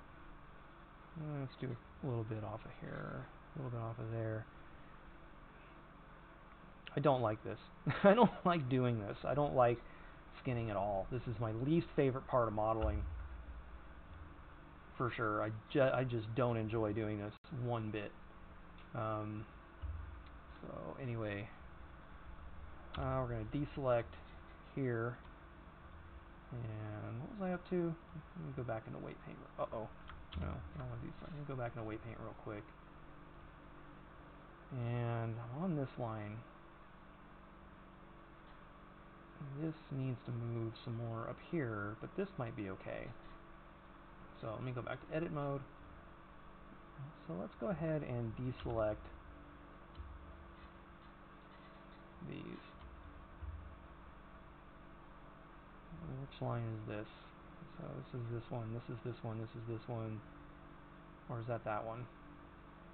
Let's do a little bit off of here. A little bit off of there. I don't like this. I don't like doing this. I don't like skinning at all. This is my least favorite part of modeling. For sure. I just don't enjoy doing this one bit. So anyway, we're going to deselect here. And what was I up to? Let me go back into weight paint. Uh-oh. No, I don't want to do something. Let me go back into weight paint real quick. And I'm on this line. This needs to move some more up here, but this might be okay. So let me go back to edit mode. So let's go ahead and deselect these. Which line is this? So this is this one, this is this one, this is this one. Or is that that one?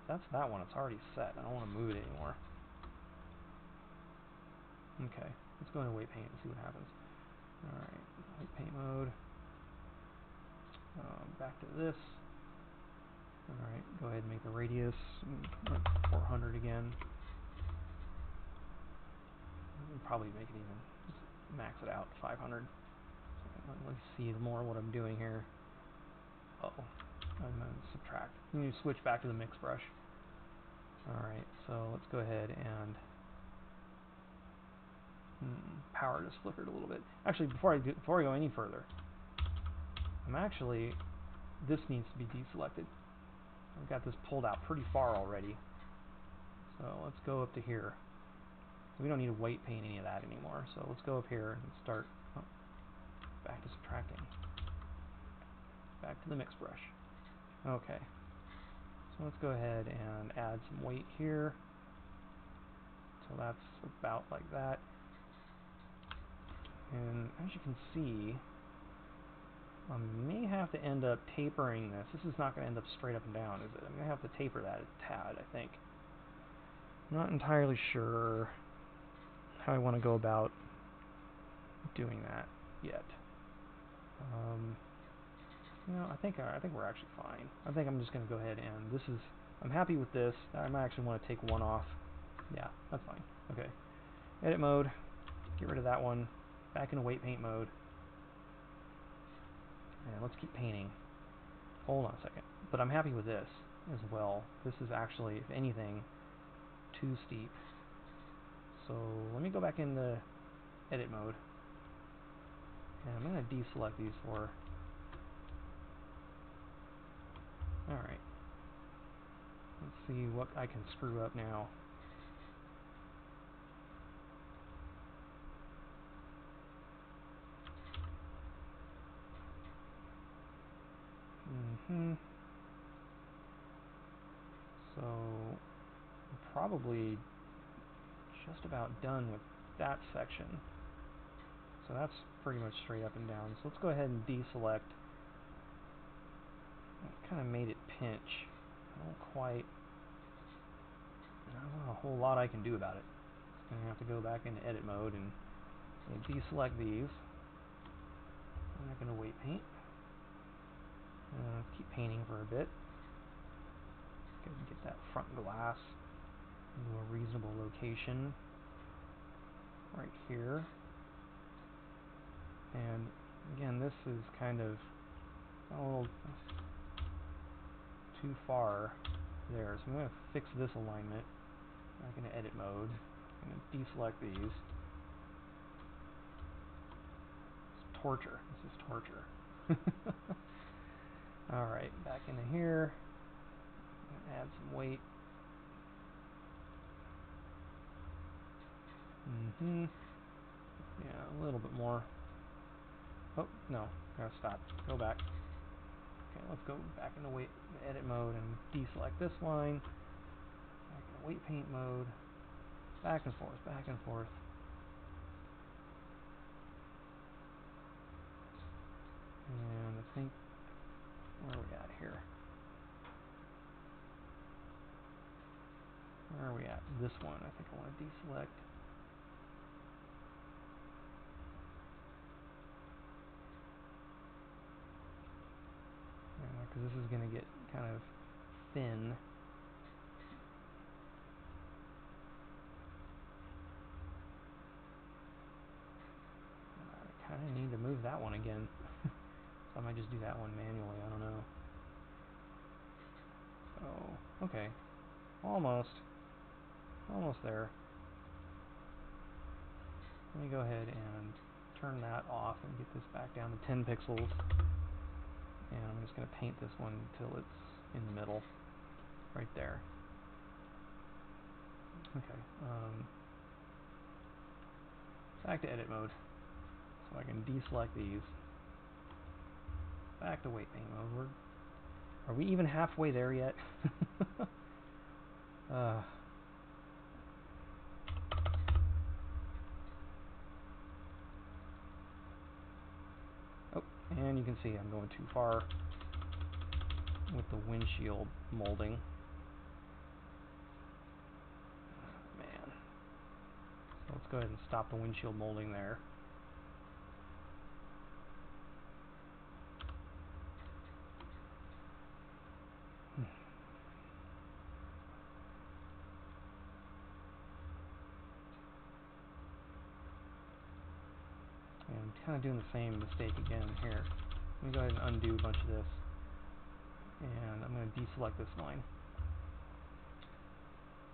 That's that one. It's already set. I don't want to move it anymore. Okay, let's go into weight paint and see what happens. Alright, weight paint mode. Back to this. Alright, go ahead and make the radius 400 again. Probably make it even, just max it out, 500. Let me see more what I'm doing here. I'm going to subtract. You need to switch back to the mix brush. Alright, so let's go ahead and power just flickered a little bit. Actually, before I go any further, this needs to be deselected. I've got this pulled out pretty far already. So let's go up to here. We don't need to weight paint any of that anymore. So let's go up here and start back to subtracting. Back to the mix brush. Okay. So let's go ahead and add some weight here. So that's about like that. And as you can see, I may have to end up tapering this. This is not going to end up straight up and down, is it? I'm going to have to taper that a tad, I think. I'm not entirely sure how I want to go about doing that yet. I think we're actually fine. I think I'm just going to go ahead and I'm happy with this. I might actually want to take one off. Yeah, that's fine. Okay. Edit mode. Get rid of that one. Back into weight paint mode. And let's keep painting. Hold on a second. But I'm happy with this as well. This is actually, if anything, too steep. So let me go back into edit mode. And I'm going to deselect these four. Alright. Let's see what I can screw up now. So, I'm probably just about done with that section. So that's pretty much straight up and down. So let's go ahead and deselect. I kind of made it pinch. I don't know a whole lot I can do about it. I'm going to have to go back into edit mode and deselect these. I'm not going to weight paint. Keep painting for a bit. Go ahead and get that front glass into a reasonable location. Right here. And again, this is kind of a little too far there. So I'm going to fix this alignment. Back into edit mode. I'm going to deselect these. It's torture. This is torture. Alright, back into here. I'm going to add some weight. Yeah, a little bit more. Oh, no. Gotta stop. Go back. Okay, let's go back into edit mode and deselect this line. Back into weight paint mode. Back and forth, back and forth. And I think, where are we at here? Where are we at? This one, I think I want to deselect. Because this is going to get kind of thin. I kind of need to move that one again. So I might just do that one manually, I don't know. Oh, okay. Almost there. Let me go ahead and turn that off and get this back down to 10 pixels. And I'm just going to paint this one until it's in the middle, right there. Okay, back to edit mode, so I can deselect these. Back to weight paint mode. Are we even halfway there yet? Oh, and you can see I'm going too far with the windshield molding. Man. So let's go ahead and stop the windshield molding there. And I'm kind of doing the same mistake again here. Let me go ahead and undo a bunch of this. And I'm going to deselect this line.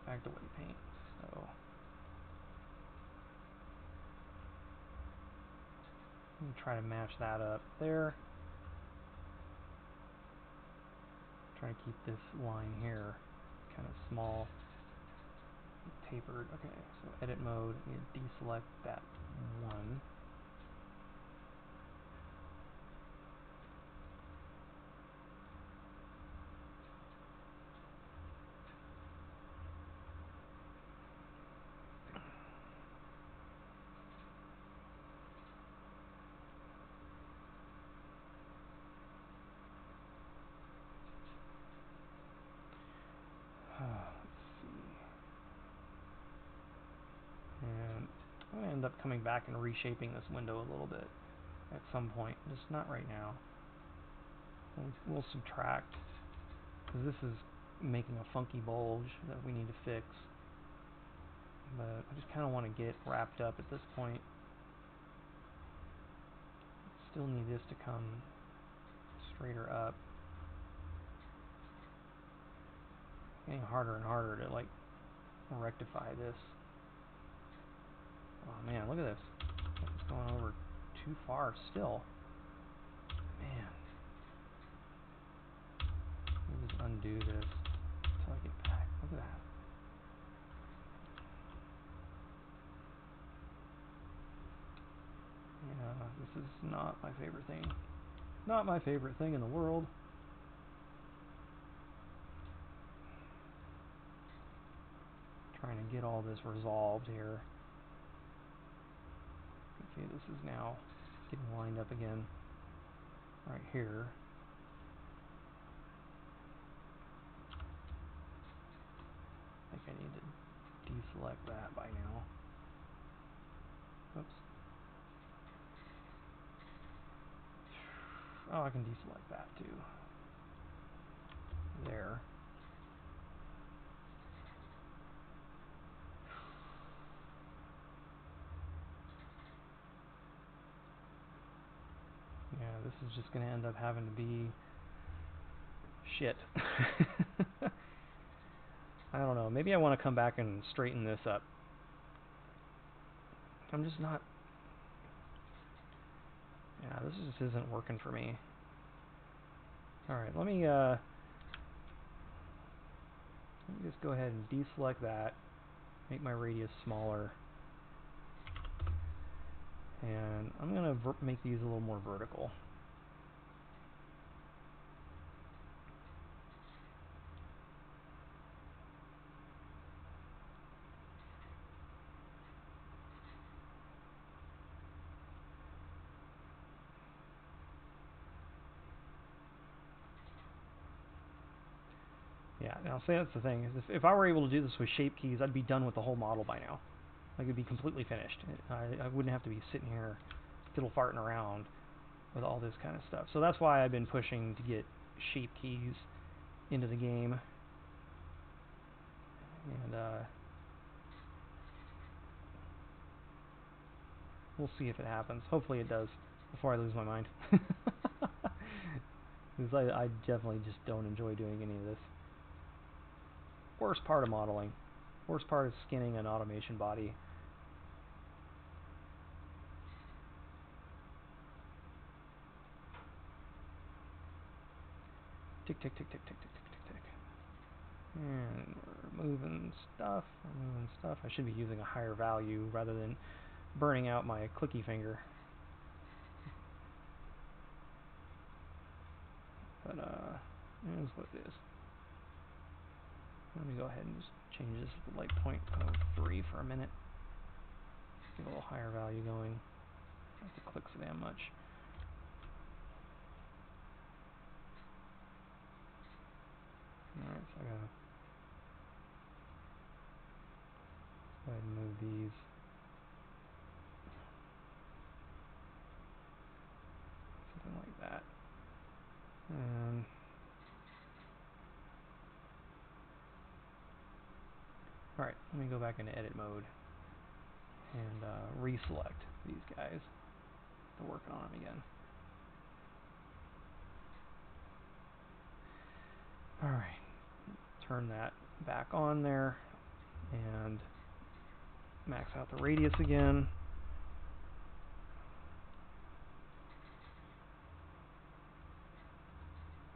Back to weight paint. So I'm going to try to match that up there. Try to keep this line here kind of small, tapered. Okay, so edit mode, I'm going to deselect that one. And I'm going to end up coming back and reshaping this window a little bit at some point, just not right now. We'll subtract, because this is making a funky bulge that we need to fix. But I just kind of want to get wrapped up at this point. Still need this to come straighter up. It's getting harder and harder to like rectify this. Oh man, look at this. It's going over too far still. Man. Let me just undo this until I get back. Look at that. Yeah, this is not my favorite thing. Not my favorite thing in the world. Trying to get all this resolved here. See, this is now getting lined up again right here. I think I need to deselect that by now. Oops. Oh, I can deselect that too. There. Yeah, this is just going to end up having to be shit. I don't know. Maybe I want to come back and straighten this up. I'm just not... Yeah, this just isn't working for me. Alright, let me just go ahead and deselect that. Make my radius smaller. And I'm going to make these a little more vertical. Yeah, now see, that's the thing. Is if I were able to do this with shape keys, I'd be done with the whole model by now. Like, it'd be completely finished. I wouldn't have to be sitting here fiddle farting around with all this kind of stuff. So that's why I've been pushing to get shape keys into the game. And we'll see if it happens. Hopefully it does before I lose my mind. Because I definitely just don't enjoy doing any of this. Worst part of modeling. Worst part is skinning an automation body. Tick, tick, tick, tick, tick, tick, tick, tick, tick. And we're moving stuff. I should be using a higher value rather than burning out my clicky finger. But it is what it is. Let me go ahead and just change this to like 0.03 for a minute. Get a little higher value going. I don't have to click so damn much. Alright, so I gotta go ahead and move these. Something like that. And alright, let me go back into edit mode and reselect these guys. To work on them again. Alright, turn that back on there and max out the radius again.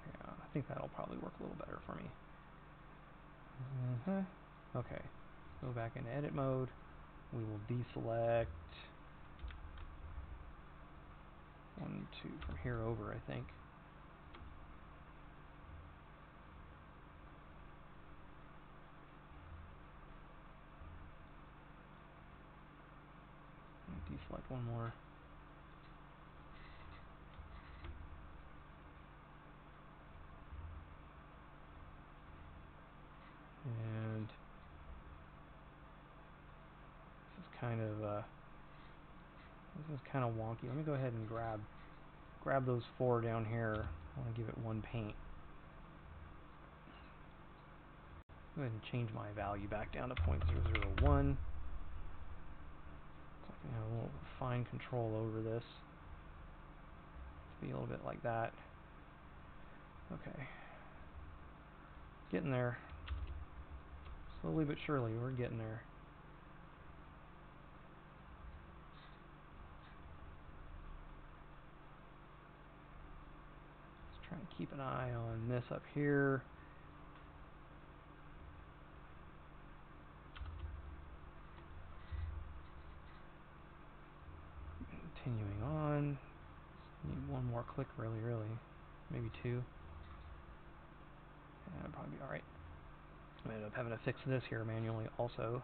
Yeah, I think that'll probably work a little better for me. Okay, go back into edit mode. We will deselect 1, 2 from here over, I think. Deselect one more. And this is kind of wonky. Let me go ahead and grab those 4 down here. I want to give it 1 paint. Go ahead and change my value back down to 0.001. So I can have a little fine control over this. Be a little bit like that. Okay. Getting there. Slowly but surely, we're getting there. Let's try and keep an eye on this up here. Continuing on. Need 1 more click, really. Maybe 2. Yeah, that'd probably be alright. I ended up having to fix this here manually also.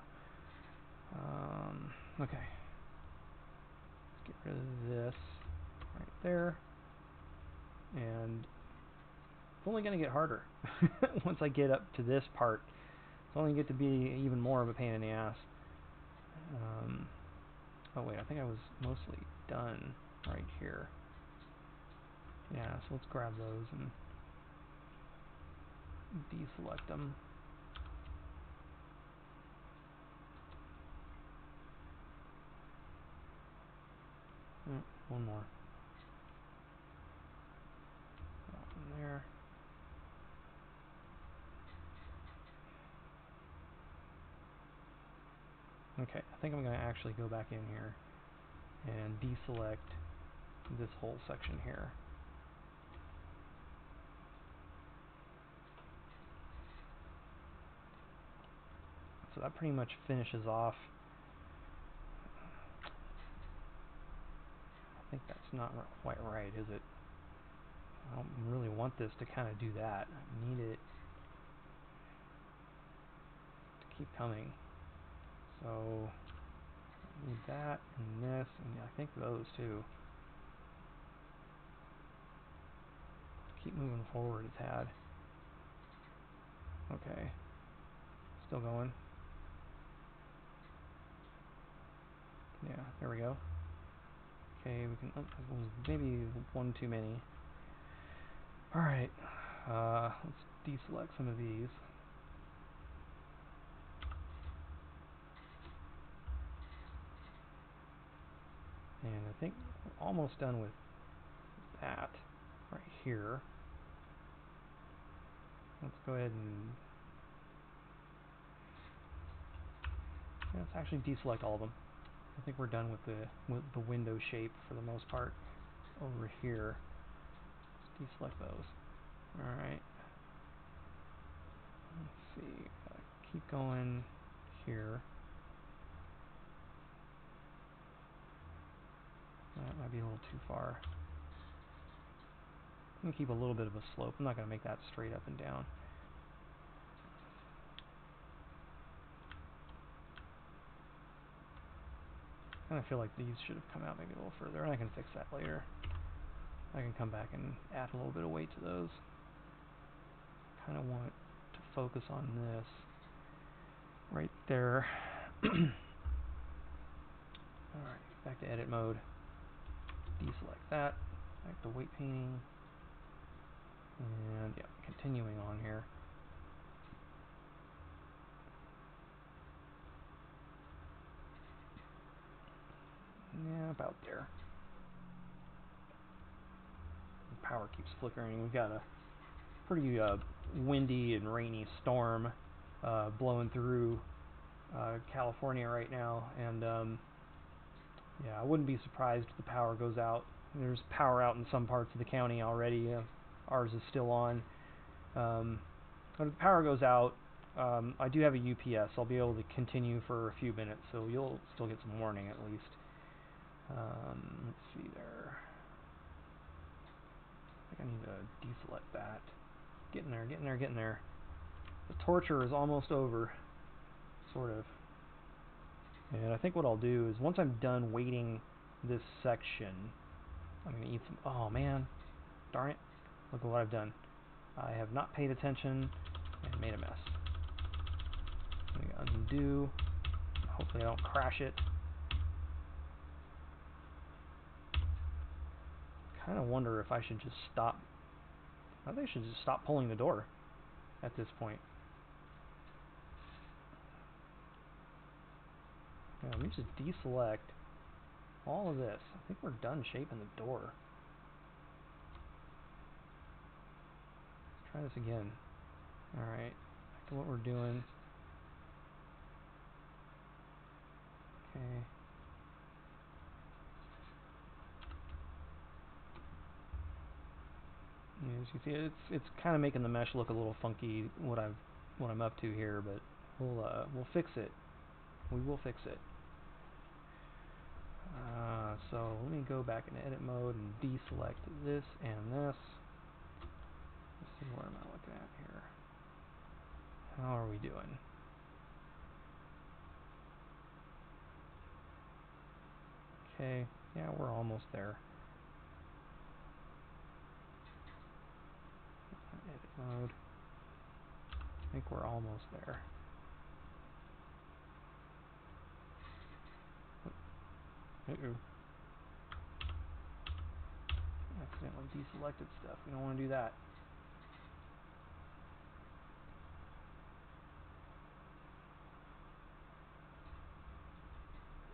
Okay. Let's get rid of this right there. And it's only going to get harder. Once I get up to this part, it's only going to be even more of a pain in the ass. Oh wait, I think I was mostly done right here. Yeah, so let's grab those and deselect them. One more. From there. Okay, I think I'm going to actually go back in here and deselect this whole section here. So that pretty much finishes off. I think that's not quite right, is it? I don't really want this to kind of do that. I need it to keep coming. So I need that and this, and I think those too. Keep moving forward a tad. Okay. Still going. Yeah, there we go. Okay, we can, maybe 1 too many. Alright, let's deselect some of these. And I think we're almost done with that right here. Let's go ahead and let's actually deselect all of them. I think we're done with the window shape for the most part over here. Let's deselect those. Alright. see, keep going here. That might be a little too far. I'm going to keep a little bit of a slope. I'm not going to make that straight up and down. I kind of feel like these should have come out maybe a little further, and I can fix that later. I can come back and add a little bit of weight to those. Kind of want to focus on this right there. Alright, back to edit mode. Deselect that. Back to weight painting. And yeah, continuing on here. Yeah, about there. The power keeps flickering. We've got a pretty windy and rainy storm blowing through California right now, and yeah, I wouldn't be surprised if the power goes out. There's power out in some parts of the county already. Ours is still on. But if the power goes out, I do have a UPS. I'll be able to continue for a few minutes, so you'll still get some warning at least. Let's see there. I think I need to deselect that. Getting there, getting there, getting there. The torture is almost over, sort of. And I think what I'll do is once I'm done weighting this section, I'm going to eat some... Oh man, darn it. Look at what I've done. I have not paid attention and made a mess. I'm going to undo. Hopefully I don't crash it. Kind of wonder if I should just stop. I think I should just stop pulling the door at this point. Now, let me just deselect all of this. I think we're done shaping the door. Let's try this again. Alright, back to what we're doing. Okay. As you can see, it's kind of making the mesh look a little funky. What I'm up to here, but we'll fix it. We will fix it. So let me go back into edit mode and deselect this and this. Let's see, what am I looking at here? How are we doing? Okay, yeah, we're almost there. Edit mode. I think we're almost there. Uh-oh. Accidentally deselected stuff. We don't want to do that.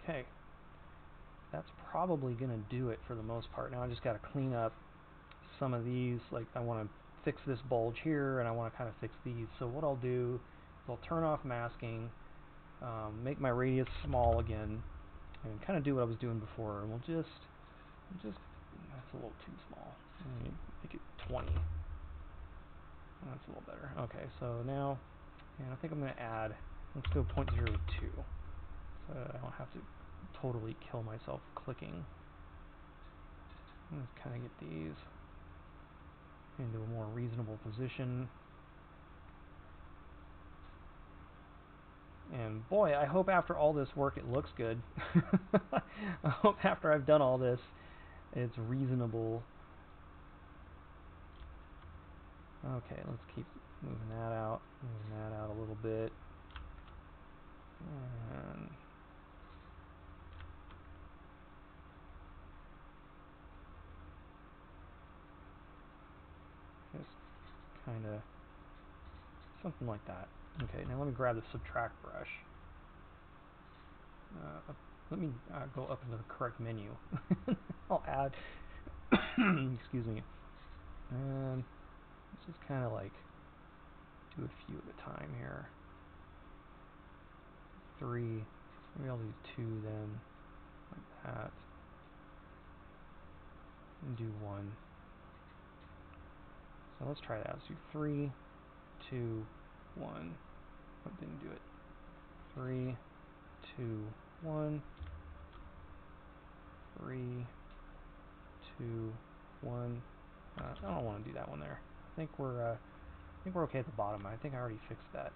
Okay. That's probably going to do it for the most part. Now I just got to clean up some of these. Like I want to fix this bulge here, and I want to kind of fix these. So what I'll do is I'll turn off masking, make my radius small again, and kind of do what I was doing before. And we'll just that's a little too small. Make it 20. That's a little better. Okay, so now, and I think I'm going to add, let's go 0.02, so I don't have to totally kill myself clicking. Let's kind of get these into a more reasonable position. And boy, I hope after all this work it looks good. I hope after I've done all this, it's reasonable. Okay, let's keep moving that out a little bit. And just kind of something like that. Okay, now let me grab the subtract brush. Let me go up into the correct menu. I'll add, excuse me, and let's just kind of like do a few at a time here. 3, maybe I'll do 2 then, like that, and do 1. So let's try that. Let's do 3, 2, 1. Oh, didn't do it. 3, 2, 1. 3, 2, 1. I don't want to do that one there. I think we're okay at the bottom. I think I already fixed that.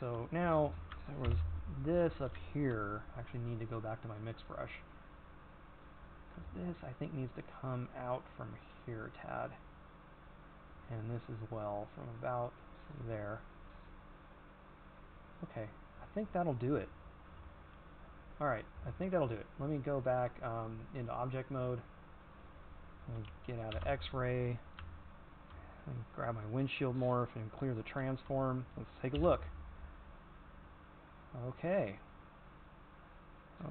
So now there was this up here. I actually need to go back to my mix brush. Because this, I think, needs to come out from here a tad. And this as well, from about there. Okay, I think that'll do it. Alright, I think that'll do it. Let me go back into object mode. Let me get out of X-ray. Grab my windshield morph and clear the transform. Let's take a look. Okay.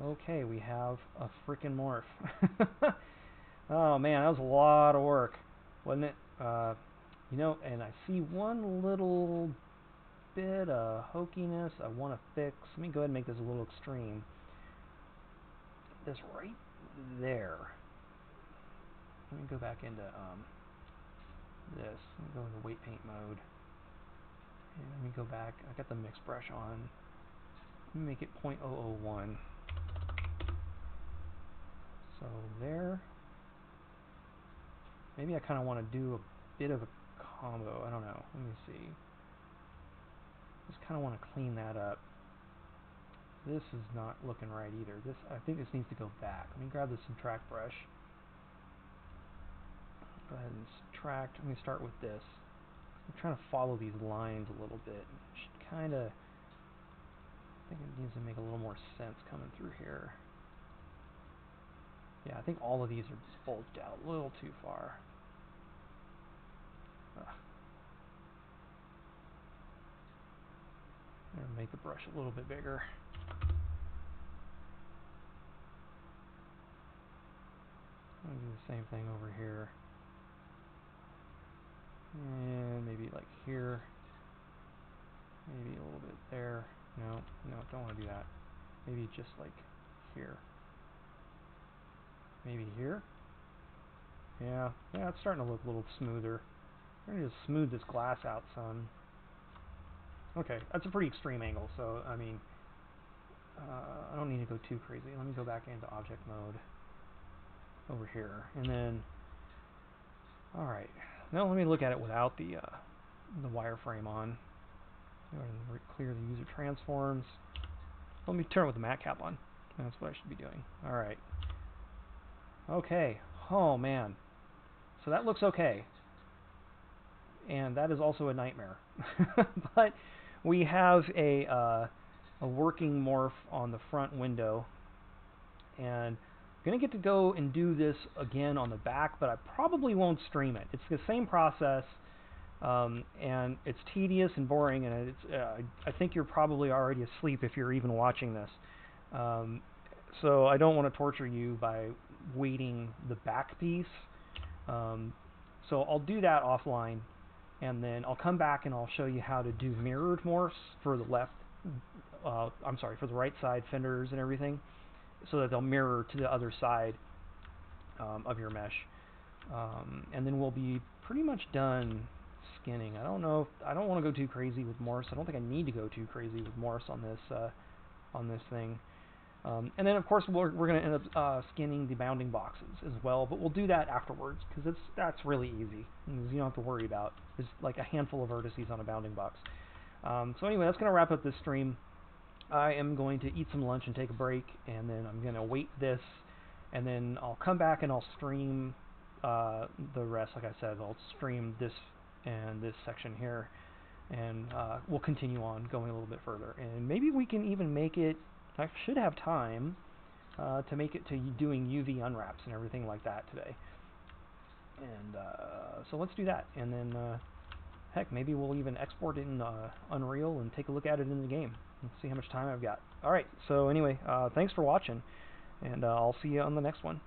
Okay, we have a frickin' morph. Oh man, that was a lot of work, wasn't it? You know, and I see one little bit of hokiness I want to fix. Let me go ahead and make this a little extreme. This right there. Let me go back into this. Let me go into weight paint mode. And let me go back. I got the mix brush on. Let me make it 0.001. So there. Maybe I kind of want to do a bit of a combo. I don't know. Let me see. Just kind of want to clean that up. This is not looking right either. This, I think this needs to go back. Let me grab the subtract brush. Go ahead and subtract. Let me start with this. I'm trying to follow these lines a little bit. It should kind of, I think it needs to make a little more sense coming through here. Yeah, I think all of these are bulged out a little too far. I'm going to make the brush a little bit bigger. I'm going to do the same thing over here. And maybe like here. Maybe a little bit there. No, don't want to do that. Maybe just like here. Maybe here. Yeah, it's starting to look a little smoother. I'm going to just smooth this glass out some. Okay, that's a pretty extreme angle, so, I mean, I don't need to go too crazy. Let me go back into object mode over here, and then, alright, now let me look at it without the wireframe on. Go ahead and clear the user transforms. Let me turn it with the matte cap on. That's what I should be doing. Alright. Okay. Oh, man. So that looks okay. And that is also a nightmare. But we have a working morph on the front window. And I'm going to get to go and do this again on the back, but I probably won't stream it. It's the same process. And it's tedious and boring, and it's, I think you're probably already asleep if you're even watching this. So I don't want to torture you by waiting the back piece. So I'll do that offline, and then I'll come back and I'll show you how to do mirrored morphs for the left, I'm sorry, for the right side fenders and everything, so that they'll mirror to the other side of your mesh. And then we'll be pretty much done skinning. I don't know. I don't want to go too crazy with morphs. I don't think I need to go too crazy with morphs on this thing. And then of course we're going to end up skinning the bounding boxes as well, but we'll do that afterwards because that's really easy. You don't have to worry about. There's like a handful of vertices on a bounding box. So anyway, that's going to wrap up this stream. I am going to eat some lunch and take a break, and then I'm going to weight this, and then I'll come back and I'll stream the rest. Like I said, I'll stream this and this section here, and we'll continue on going a little bit further, and maybe we can even make it. I should have time to make it to doing UV unwraps and everything like that today, and so let's do that, and then heck, maybe we'll even export it in Unreal and take a look at it in the game and see how much time I've got. Alright, so anyway, thanks for watching, and I'll see you on the next one.